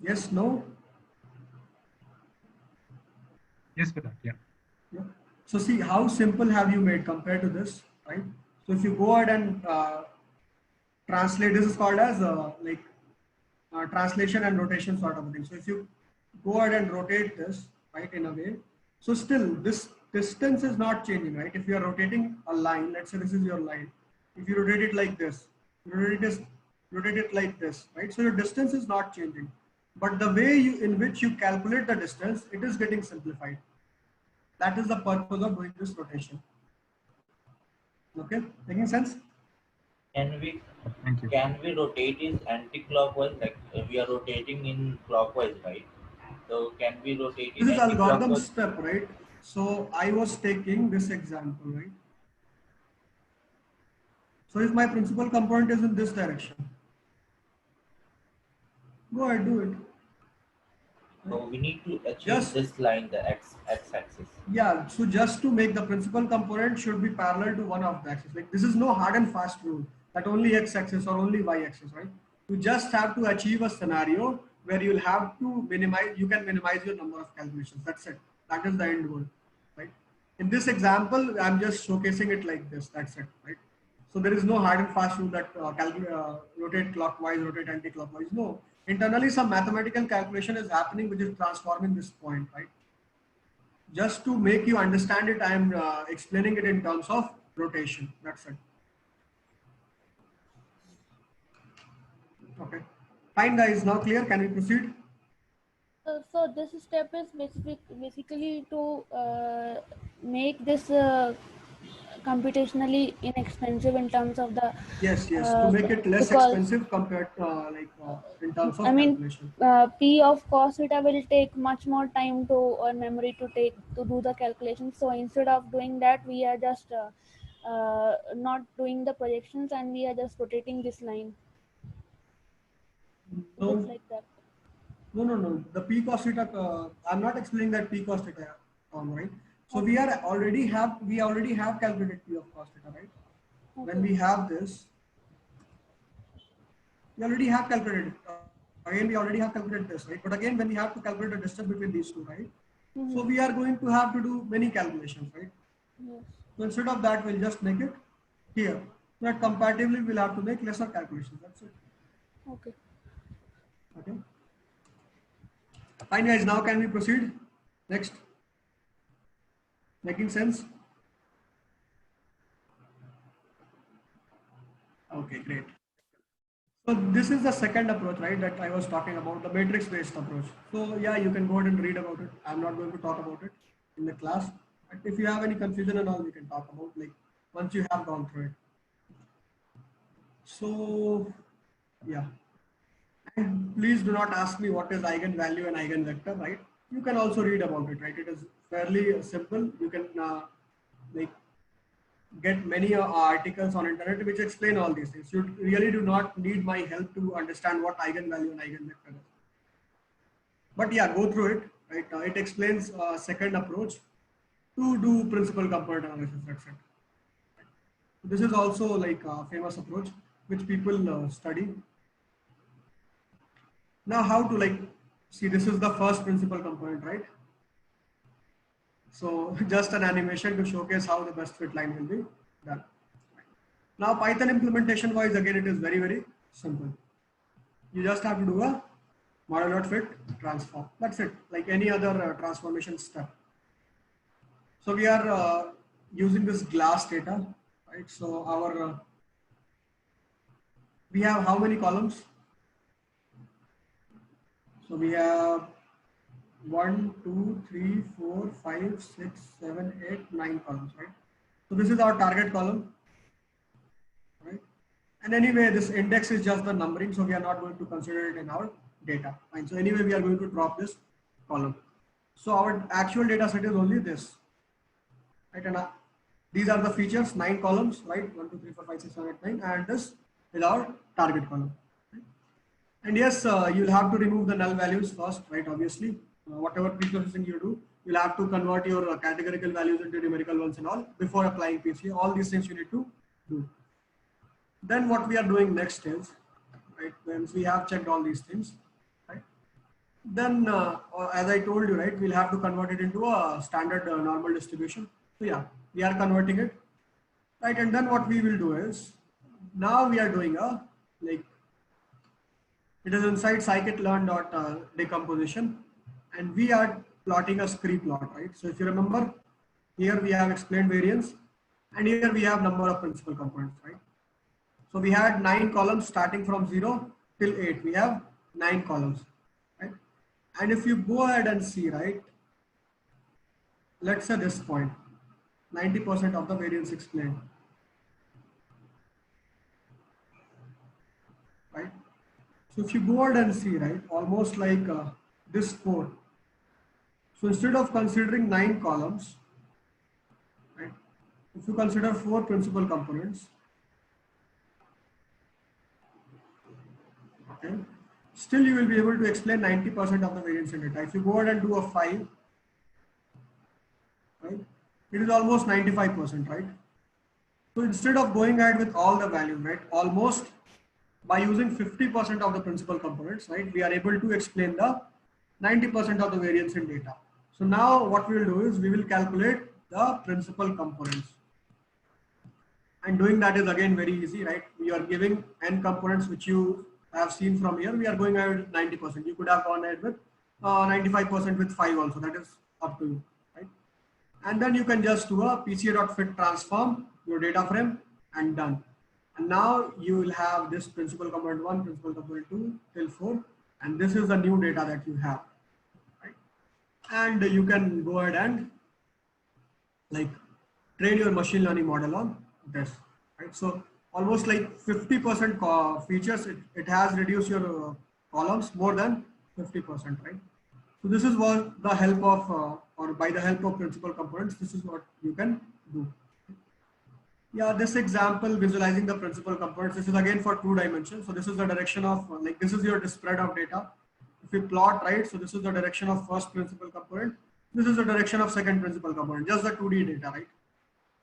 Yes, no? Yes, Vedant, yeah. Yeah. So see, how simple have you made compared to this, right? So if you go ahead and translate, this is called as translation and rotation sort of thing. So if you go ahead and rotate this, right, in a way, so still this distance is not changing, right? If you are rotating a line, let's say this is your line. If you rotate it like this, rotate it like this, right? So your distance is not changing, but the way in which you calculate the distance, it is getting simplified. That is the purpose of doing this rotation. Okay, making sense? Can we Thank you. rotate it anti-clockwise? Like we are rotating in clockwise, right? So can we rotate it This is algorithm anti-clockwise? step, right? So I was taking this example, right? So if my principal component is in this direction, go ahead, do it. So we need to achieve Just- this line, the x-axis. Yeah, so just to make the principal component should be parallel to one of the axes. Like this is no hard and fast rule that only x-axis or only y-axis, right? You just have to achieve a scenario where you'll have to you can minimize your number of calculations. That's it. That is the end goal, right? In this example, I'm just showcasing it like this. That's it, right? So there is no hard and fast rule that rotate clockwise, rotate anti-clockwise. No, internally some mathematical calculation is happening which is transforming this point, right? Just to make you understand it, I am explaining it in terms of rotation. That's it. Okay. Fine, guys. Now clear. Can we proceed? So this step is basically to make this computationally inexpensive in terms of the Yes, yes. To make it less because- expensive compared in terms of I mean, calculation. P of cos theta will take much more time to memory to do the calculations. So instead of doing that, we are just not doing the projections and we are just rotating this line. No, Just like that. no. The P cos theta. I'm not explaining that P cos theta, right? So we already have calculated P of cos theta, right? When we have this, we already have calculated it. Again, we already have calculated this, right? But again, when we have to calculate the distance between these two, right? So we are going to have to do many calculations, right? Yes. So instead of that, we'll just make it here. So that comparatively, we'll have to make lesser calculations. That's it. Okay. Okay. Fine, guys. Now can we proceed? Next. Making sense? Okay, great. So this is the second approach, right, that I was talking about, the matrix-based approach. So yeah, you can go ahead and read about it. I'm not going to talk about it in the class. But if you have any confusion and all, we can talk about like once you have gone through it. So yeah. And please do not ask me what is eigenvalue and eigenvector, right? You can also read about it, right? It is fairly simple. You can like get many articles on internet which explain all these things. You really do not need my help to understand what eigenvalue and eigenvector is. But yeah, go through it, right? It explains second approach to do principal component analysis, etc. This is also like a famous approach which people study. Now how to like, see, this is the first principal component, right? So just an animation to showcase how the best fit line will be done. Now Python implementation wise, again, it is very, very simple. You just have to do a model.fit transform. That's it, like any other transformation step. So we are using this glass data, right? So our, we have how many columns? So we have 1, 2, 3, 4, 5, 6, 7, 8, 9 columns, right? So this is our target column, right? And anyway, this index is just the numbering, so we are not going to consider it in our data. Fine. So anyway, we are going to drop this column. So our actual data set is only this. Right? And these are the features, 9 columns, right? 1, 2, 3, 4, 5, 6, 7, 8, 9, and this is our target column. Right? And yes, you'll have to remove the null values first, right? Obviously, whatever pre-processing you do, you'll have to convert your categorical values into numerical ones and all before applying PCA. All these things you need to do. Then what we are doing next is, right, once we have checked all these things, right, then as I told you, right, we'll have to convert it into a standard normal distribution. So yeah, we are converting it, right, and then what we will do is, now we are doing a, like, it is inside scikit-learn.decomposition, and we are plotting a scree plot, right? So if you remember, here we have explained variance, and here we have number of principal components, right? So we had 9 columns starting from 0 till 8. We have 9 columns, right? And if you go ahead and see, right, let's say this point, 90% of the variance explained, right? So if you go ahead and see, right, almost like this 4. So instead of considering 9 columns, right, if you consider 4 principal components, okay, still you will be able to explain 90% of the variance in data. If you go ahead and do a 5, right, it is almost 95%, right? So instead of going ahead with all the values, right, almost by using 50% of the principal components, right, we are able to explain the 90% of the variance in data. So now what we will do is we will calculate the principal components. And doing that is again very easy, right? We are giving n components which you have seen from here. We are going ahead with 90%. You could have gone ahead with 95% with 5 also. That is up to you, right? And then you can just do a PCA.fit transform your data frame and done. And now you will have this principal component 1, principal component 2 till 4, and this is the new data that you have, right? And you can go ahead and like train your machine learning model on this, right? So almost like 50% features, it has reduced your columns more than 50%, right? So this is what the help of, or by the help of principal components, this is what you can do. Yeah, this example visualizing the principal components, this is again for 2 dimensions. So this is the direction of, like, this is your spread of data. If you plot, right, so this is the direction of first principal component. This is the direction of second principal component, just the 2D data, right?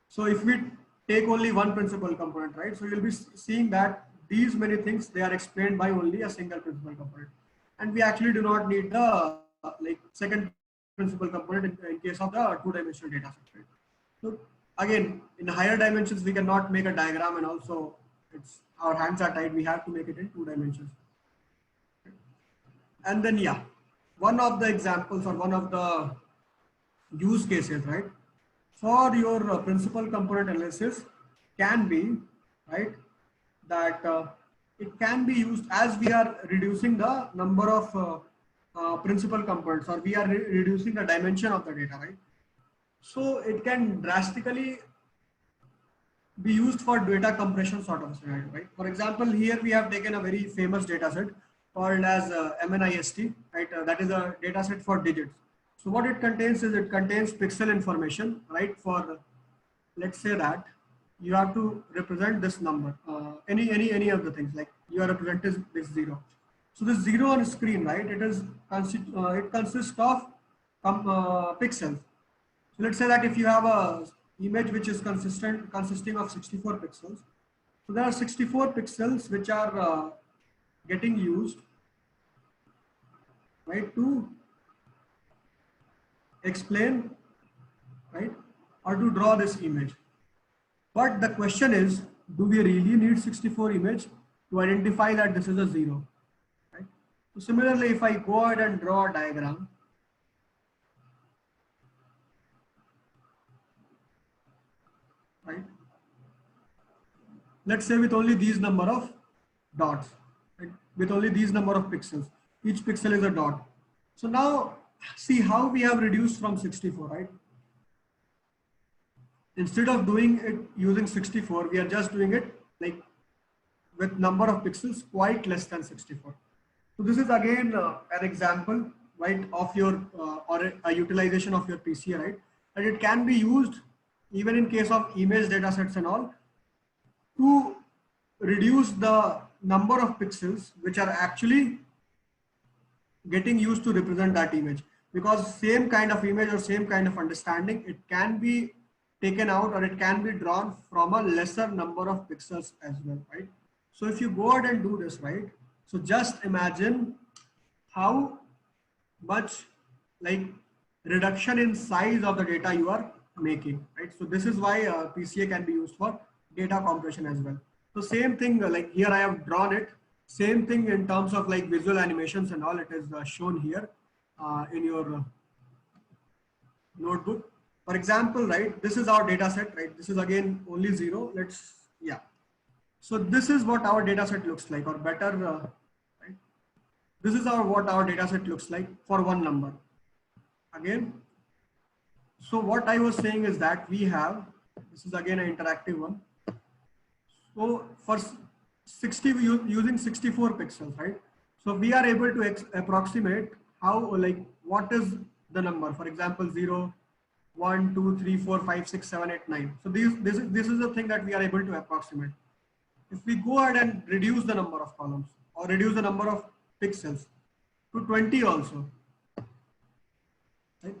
So if we take only one principal component, right, so you'll be seeing that these many things, they are explained by only a single principal component. And we actually do not need the like second principal component in case of the 2-dimensional data set, right? So again, in higher dimensions, we cannot make a diagram, and also it's, our hands are tied. We have to make it in 2 dimensions. And then, yeah, one of the examples or one of the use cases, right, for your principal component analysis can be, right, that it can be used as we are reducing the number of principal components, or we are reducing the dimension of the data, right? So it can drastically be used for data compression sort of a scenario, right? For example, here we have taken a very famous data set called as MNIST, right? That is a data set for digits. So what it contains is, it contains pixel information, right? For, let's say that you have to represent this number, any of the things, like you are representing this 0. So this 0 on screen, right? It is it consists of pixels. So let's say that if you have a image which is consisting of 64 pixels, so there are 64 pixels which are getting used, right, to explain, right, or to draw this image. But the question is, do we really need 64 image to identify that this is a 0, right? So similarly, if I go ahead and draw a diagram, right, let's say with only these number of dots, right, with only these number of pixels, each pixel is a dot. So now see how we have reduced from 64, right? Instead of doing it using 64, we are just doing it like with number of pixels quite less than 64. So this is again an example, right, of your or a utilization of your PCA, right? And it can be used even in case of image data sets and all to reduce the number of pixels which are actually getting used to represent that image, because same kind of image or same kind of understanding, it can be taken out or it can be drawn from a lesser number of pixels as well, right? So if you go ahead and do this, right, so just imagine how much like reduction in size of the data you are making, right? So this is why PCA can be used for data compression as well. So same thing, like here I have drawn it, same thing in terms of like visual animations and all, it is shown here in your notebook. For example, right, this is our data set, right? This is again only 0. Yeah. So this is what our data set looks like, or better, right? This is what our data set looks like for one number. Again, so what I was saying is that we have, this is again an interactive one. So for 60, using 64 pixels, right? So we are able to approximate how, like, what is the number, for example, 0, 1, 2, 3, 4, 5, 6, 7, 8, 9. So this is the thing that we are able to approximate. If we go ahead and reduce the number of columns or reduce the number of pixels to 20 also, right?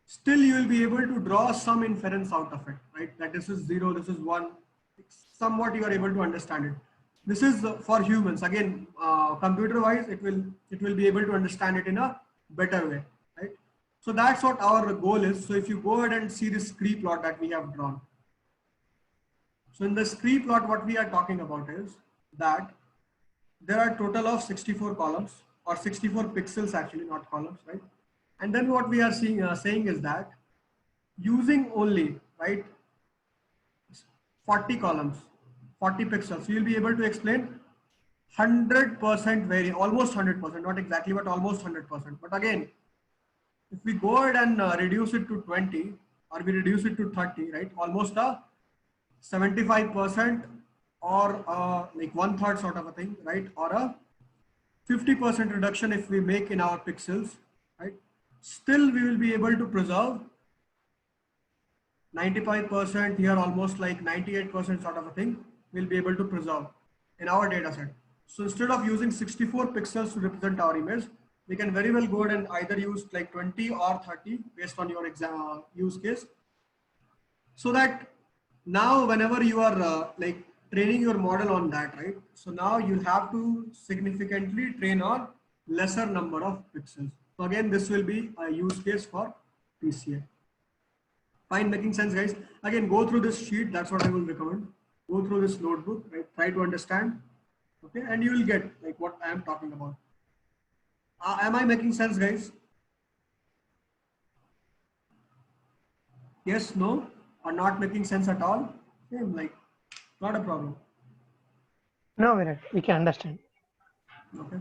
Still you will be able to draw some inference out of it, right? That this is 0, this is 1, somewhat you are able to understand it. This is for humans. Again, computer wise, it will be able to understand it in a better way, right? So that's what our goal is. So if you go ahead and see this scree plot that we have drawn. So in the scree plot, what we are talking about is that there are a total of 64 columns, or 64 pixels actually, not columns, right? And then what we are saying is that using only, right, 40 columns, 40 pixels, you will be able to explain 100% vary, almost 100%, not exactly, but almost 100%. But again, if we go ahead and reduce it to 20, or we reduce it to 30, right, almost a 75% or like 1/3 sort of a thing, right, or a 50% reduction if we make in our pixels, right, still we will be able to preserve 95% here, almost like 98% sort of a thing, we'll be able to preserve in our data set. So instead of using 64 pixels to represent our image, we can very well go ahead and either use like 20 or 30 based on your use case. So that now whenever you are like training your model on that, right? So now you have to significantly train on lesser number of pixels. So again, this will be a use case for PCA. Fine, making sense, guys? Again, go through this sheet. That's what I will recommend. Go through this notebook, right? Try to understand, okay? And you will get like what I am talking about. Am I making sense, guys? Yes, no, or not making sense at all? Same, like, not a problem. No, Virat, we can understand. Okay.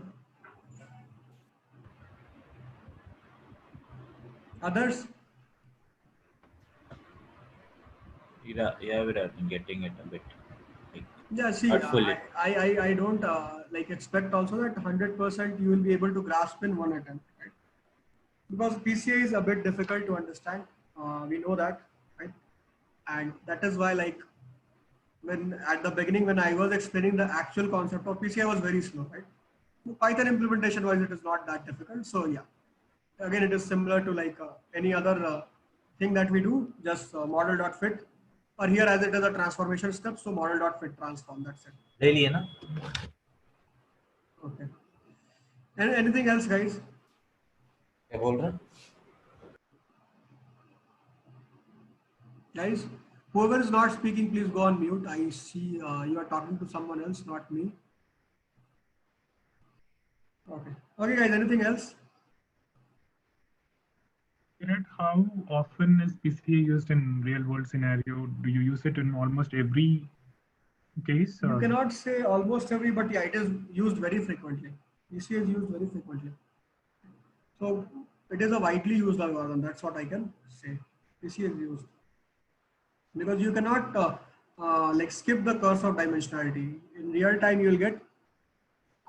Others? Yeah, Virat, I'm getting it a bit. Like, Yeah, see, hurtfully. I don't like expect also that 100% you will be able to grasp in one attempt, right? Because PCA is a bit difficult to understand. We know that, right? And that is why, like, when at the beginning, when I was explaining the actual concept of PCA, was very slow, right? Python implementation wise, it is not that difficult. So yeah, again, it is similar to like any other thing that we do, just model.fit, or here as it is a transformation step, so model.fit transform, that's it. Really, you know? Okay. And anything else, guys? क्या बोल रहा? Guys, whoever is not speaking, please go on mute. I see you are talking to someone else, not me. Okay. Okay, guys, anything else? How often is PCA used in real world scenario? Do you use it in almost every case? You cannot say almost every, but yeah, it is used very frequently. PCA is used very frequently. So it is a widely used algorithm. That's what I can say. PCA is used because you cannot like skip the curse of dimensionality. In real time, you will get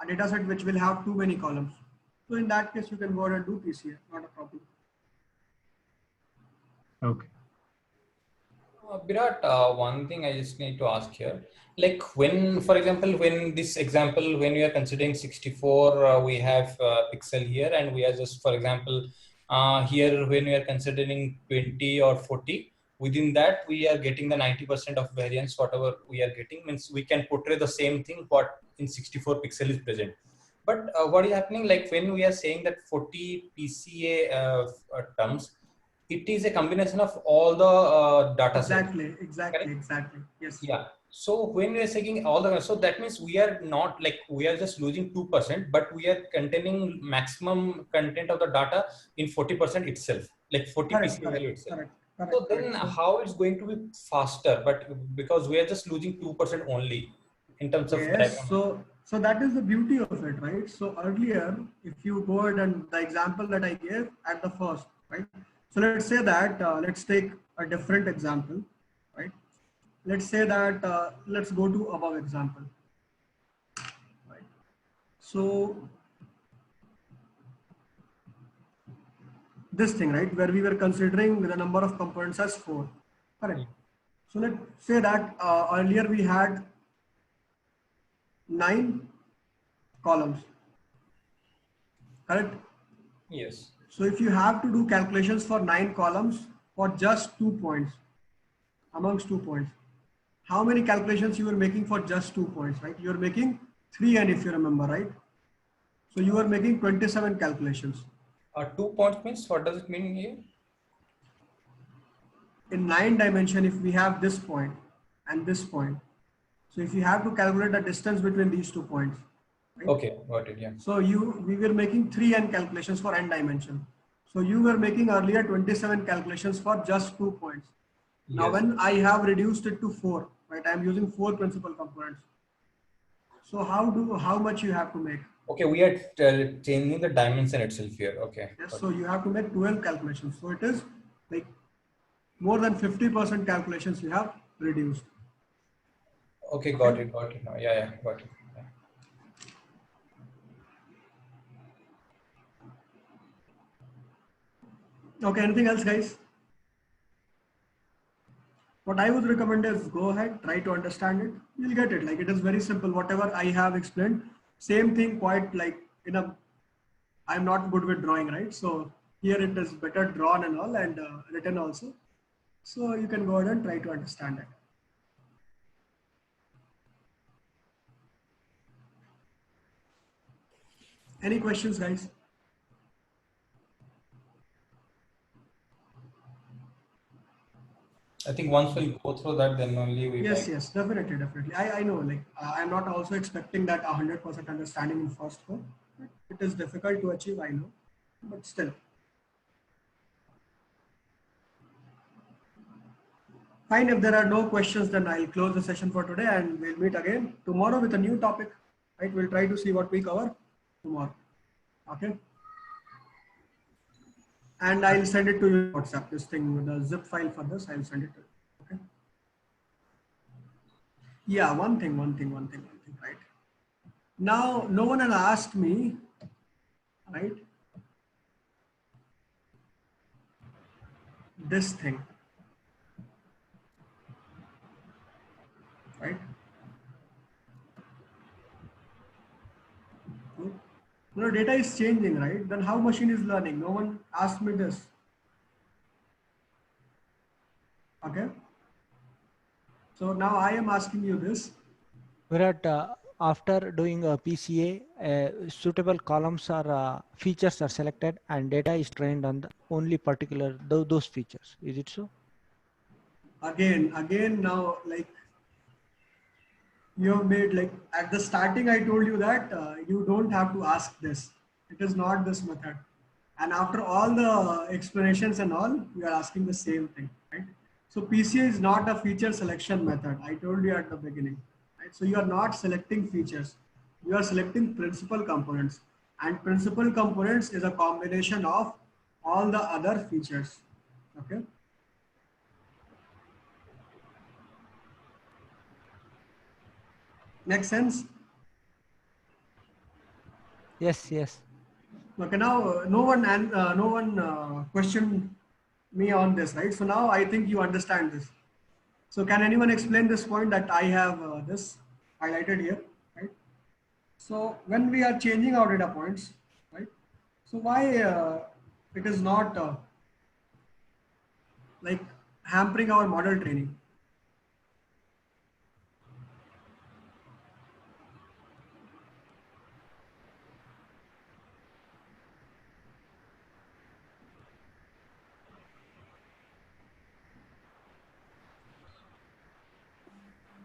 a data set which will have too many columns. So in that case, you can go ahead and do PCA, not a problem. Okay. Virat, one thing I just need to ask here, like when, for example, when this example, when we are considering 64, we have pixel here, and we are just, for example, here when we are considering 20 or 40, within that we are getting the 90% of variance, whatever we are getting, means we can portray the same thing what in 64 pixel is present. But what is happening, like when we are saying that 40 PCA terms, it is a combination of all the data sets. Exactly. Yes. Yeah. So when we are saying all the, so that means we are not like, we are just losing 2%, but we are containing maximum content of the data in 40% itself, like 40 PCA value itself. So then how it's going to be faster, but because we are just losing 2% only in terms of yes, so that is the beauty of it, right? So earlier, if you go ahead and the example that I gave at the first, right? So let's say that, let's take a different example, right? Let's say that, let's go to above example, right? So this thing, right, where we were considering the number of components as 4, correct? So let's say that earlier we had 9 columns, correct? Yes. So if you have to do calculations for 9 columns for just 2 points, amongst 2 points, how many calculations you were making for just 2 points, right? You are making 3n if you remember, right? So you are making 27 calculations. 2 points means, what does it mean here? In 9 dimension, if we have this point and this point, so if you have to calculate the distance between these 2 points, right? Okay, got it, yeah. So we were making 3n calculations for n dimension. So you were making earlier 27 calculations for just 2 points. Now Yes. when I have reduced it to 4, right, I am using 4 principal components. So how much you have to make? Okay, we are changing the dimension itself here. Okay. Yes, so you have to make 12 calculations. So it is like more than 50% calculations you have reduced. Okay, got it now. Yeah, got it. Yeah. Okay, anything else, guys? What I would recommend is go ahead, try to understand it. You'll get it. Like, it is very simple. Whatever I have explained, same thing, quite like I'm not good with drawing, right? So here it is better drawn and all, and written also. So you can go ahead and try to understand it. Any questions, guys? I think once we go through that, then only we. Yes, definitely. I know, like, I'm not also expecting that 100% understanding in first go. It is difficult to achieve, I know, but still. Fine, if there are no questions, then I'll close the session for today and we'll meet again tomorrow with a new topic, right? We'll try to see what we cover tomorrow, okay? And I'll send it to you on WhatsApp, this thing, the zip file for this, I'll send it to you, okay? Yeah, one thing, right? Now, no one has asked me, right? This thing, right? You know, data is changing, right? Then how machine is learning? No one asked me this. Okay. So now I am asking you this. Virat, after doing a PCA, suitable columns or features are selected and data is trained on the only particular those features. Is it so? Again, now, like, you have made, like, at the starting I told you that you don't have to ask this. It is not this method. And after all the explanations and all, we are asking the same thing, right? So PCA is not a feature selection method. I told you at the beginning, right? So you are not selecting features. You are selecting principal components, and principal components is a combination of all the other features, okay? Makes sense? Yes, yes. Okay, now no one questioned me on this, right? So now I think you understand this. So can anyone explain this point that I have this highlighted here, right? So when we are changing our data points, right? So why it is not like hampering our model training?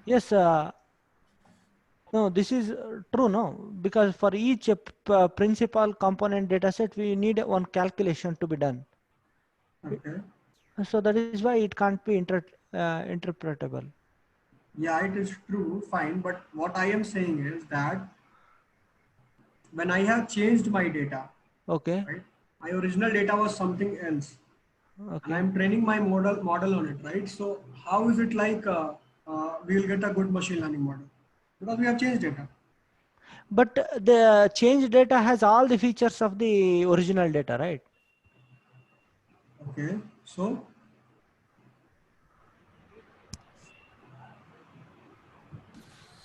Yes, no, this is true, no, because for each principal component dataset, we need one calculation to be done. Okay. So that is why it can't be interpretable. Yeah, it is true, fine. But what I am saying is that when I have changed my data, Okay. right? My original data was something else, and Okay. I'm training my model on it, right? So how is it like we will get a good machine learning model? Because we have changed data. But the changed data has all the features of the original data, right? Okay, so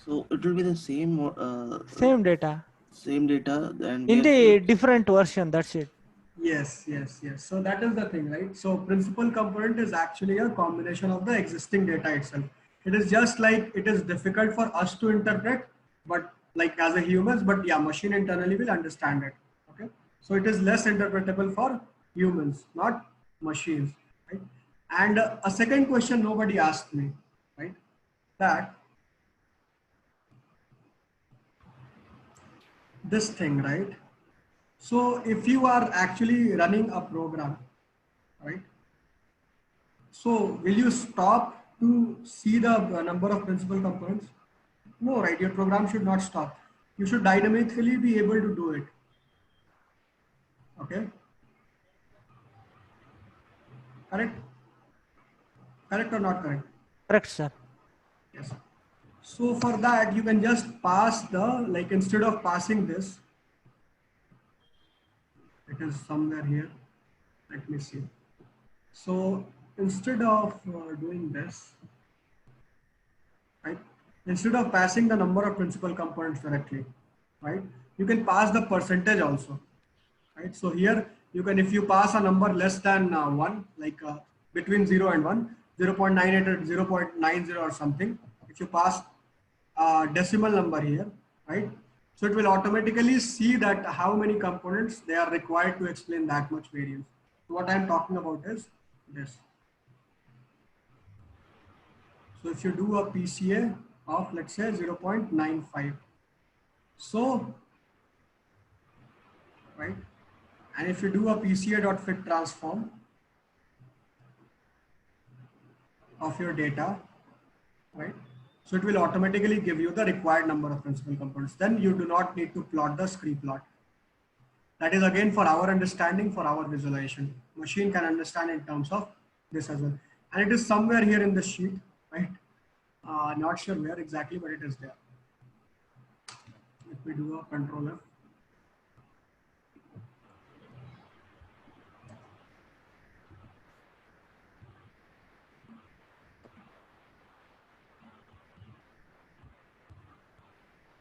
So it will be the same Same data same data, and we in are the different version. That's it. yes, yes, yes. So that is the thing, right? So principal component is actually a combination of the existing data itself. It is just like it is difficult for us to interpret, but like as a humans, but yeah, machine internally will understand it. Okay. So it is less interpretable for humans, not machines, right? And a second question nobody asked me, right? That this thing, right? So if you are actually running a program, right? So will you stop to see the number of principal components? No, right? Your program should not stop. You should dynamically be able to do it. Okay? Correct? Correct or not correct? Correct, sir. Yes. So for that, you can just pass the, like instead of passing this, it is somewhere here. Let me see. So instead of doing this, right? Instead of passing the number of principal components directly, right? You can pass the percentage also, right? So here you can, if you pass a number less than 1, like between 0 and 1, 0.98 or 0.90 or something, if you pass a decimal number here, right? So it will automatically see that how many components they are required to explain that much variance. So what I'm talking about is this. So if you do a PCA of, let's say, 0.95, so, right, and if you do a PCA.fit transform of your data, right, so it will automatically give you the required number of principal components. Then you do not need to plot the scree plot. That is again for our understanding, for our visualization. Machine can understand in terms of this as well. And it is somewhere here in the sheet, right? Not sure where exactly, but it is there. Let me do a Control F.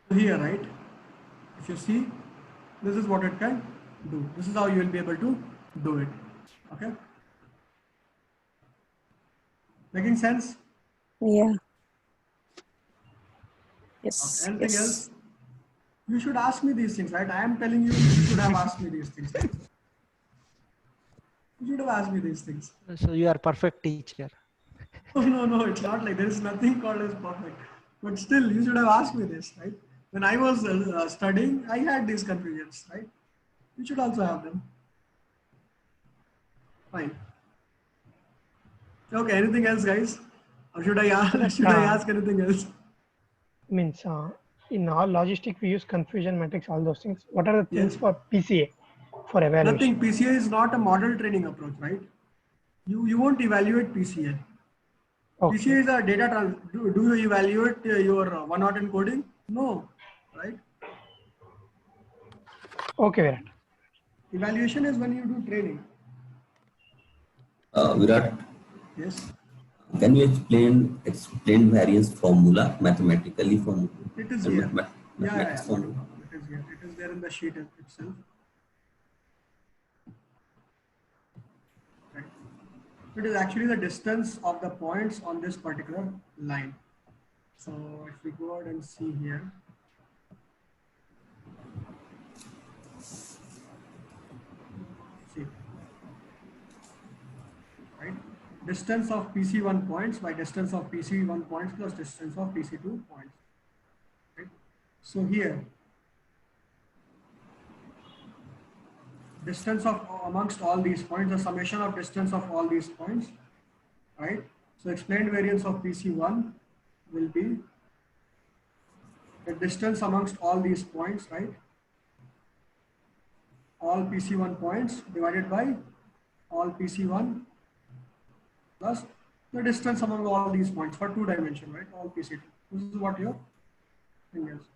Here, right? If you see, this is what it can do. This is how you will be able to do it. Okay? Making sense? Yeah. Okay. Yes. Anything Yes. else? You should ask me these things, right? I am telling you, you should have asked me these things. Right? You should have asked me these things. So you are perfect teacher. Oh, no, it's not like there is nothing called as perfect. But still, you should have asked me this, right? When I was studying, I had these confusions, right? You should also have them. Fine. Okay, anything else, guys? Or should I ask anything else? Means in all logistic we use confusion matrix, all those things. What are the things Yes. for PCA for evaluation? Nothing. PCA is not a model training approach, right? You won't evaluate PCA. Okay. PCA is a data do you evaluate your one-hot encoding? No, right? Okay, Virat. Evaluation is when you do training. Virat, Yes, can you explain variance formula mathematically formula it is and here. mathematics Not a formula? problem. It is here. It is there in the sheet itself. Right. It is actually the distance of the points on this particular line. So if we go ahead and see here, see, right? Distance of PC1 points by distance of PC1 points plus distance of PC2 points. Right? So here, distance of amongst all these points, the summation of distance of all these points, right? So explained variance of PC1 will be the distance amongst all these points, right? All PC1 points divided by all PC1 plus the distance among all these points for 2 dimension, right? All PC2. This is what your thing is.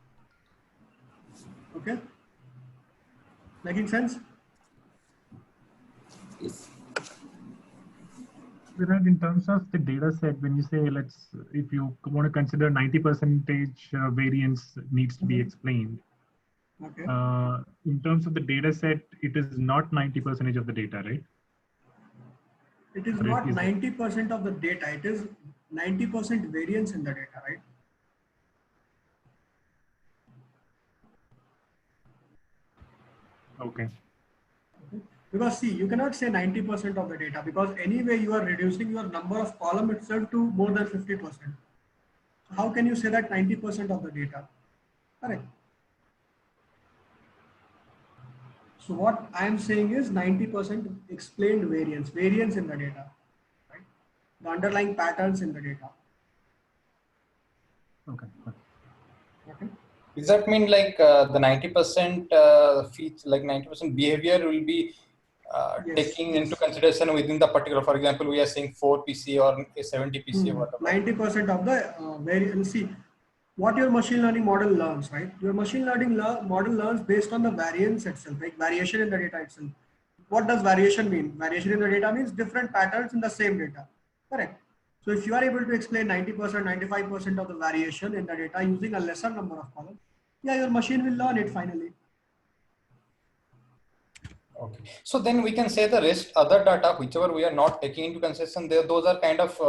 Okay? Making sense? Yes. Virat, in terms of the data set, when you say if you want to consider 90% variance needs to be explained. Okay. In terms of the data set, it is not 90% of the data, right? It is Or not is it? 90% of the data. It is 90% variance in the data, right? Okay. Because see, you cannot say 90% of the data because anyway you are reducing your number of column itself to more than 50%. How can you say that 90% of the data? Correct. So what I am saying is 90% explained variance in the data, right? The underlying patterns in the data. Okay. Okay. Does that mean like the 90% feature, like 90% behavior will be Yes, taking yes. into consideration within the particular, for example, we are saying 4 PC or 70 PC or whatever. 90% of the variance. See, what your machine learning model learns, right? Your machine learning model learns based on the variance itself, like variation in the data itself. What does variation mean? Variation in the data means different patterns in the same data. Correct. So if you are able to explain 90%, 95% of the variation in the data using a lesser number of columns, yeah, your machine will learn it finally. Okay. So then we can say the rest other data, whichever we are not taking into consideration, those are kind of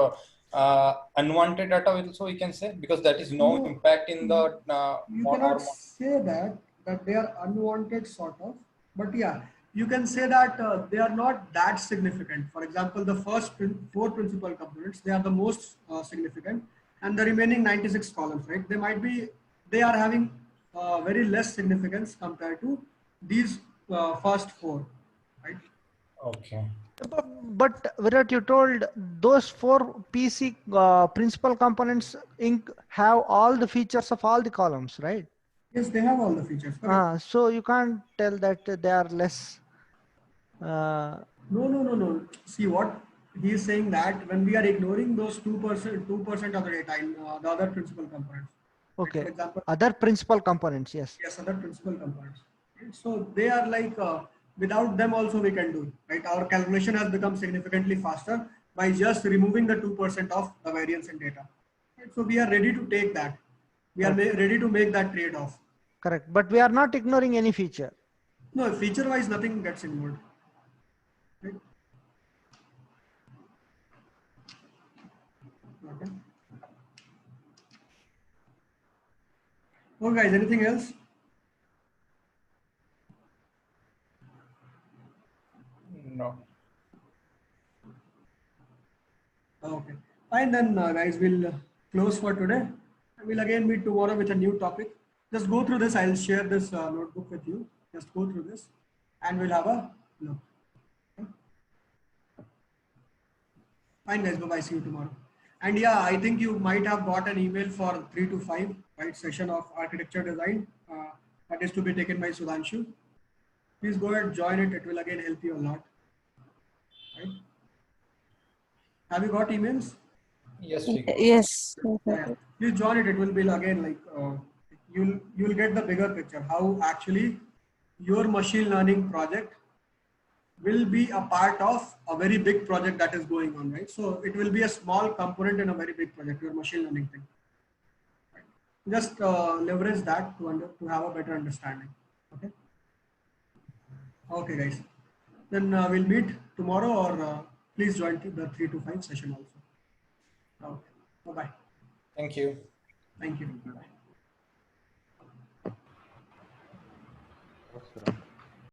unwanted data also we can say, because that is no impact in the You cannot say that they are unwanted sort of, but yeah, you can say that they are not that significant. For example, the first 4 principal components, they are the most significant, and the remaining 96 columns, right? They are having very less significance compared to these first 4, right? Okay. But Virat, you told those 4 PC principal components have all the features of all the columns, right? Yes, they have all the features. So you can't tell that they are less. No. See what he is saying, that when we are ignoring those 2% of the data in the other principal components. Okay. Like for example, other principal components, yes. Yes, other principal components. Right? So they are like without them also we can do, right? Our calculation has become significantly faster by just removing the 2% of the variance in data. Right? So we are ready to take that. We are ready to make that trade-off. Correct. But we are not ignoring any feature. No, feature-wise, nothing gets ignored. Right? Okay. Okay, guys, anything else? No. Okay. Fine then, guys, we'll close for today. We'll again meet tomorrow with a new topic. Just go through this. I'll share this notebook with you. Just go through this and we'll have a look. Okay. Fine, guys. Bye-bye. See you tomorrow. And yeah, I think you might have got an email for 3 to 5, right, session of architecture design that is to be taken by Sudhanshu. Please go ahead, join it. It will again help you a lot. Right? Have you got emails? Yes, we got. Yes. Yeah. Please join it. It will be again like you'll get the bigger picture, how actually your machine learning project will be a part of a very big project that is going on, right? So it will be a small component in a very big project, your machine learning thing. Right? Just leverage that to have a better understanding. Okay. Okay, guys. Then we'll meet tomorrow, or please join the 3 to 5 session also. Okay. Bye-bye. Thank you. Thank you. Bye-bye. Awesome.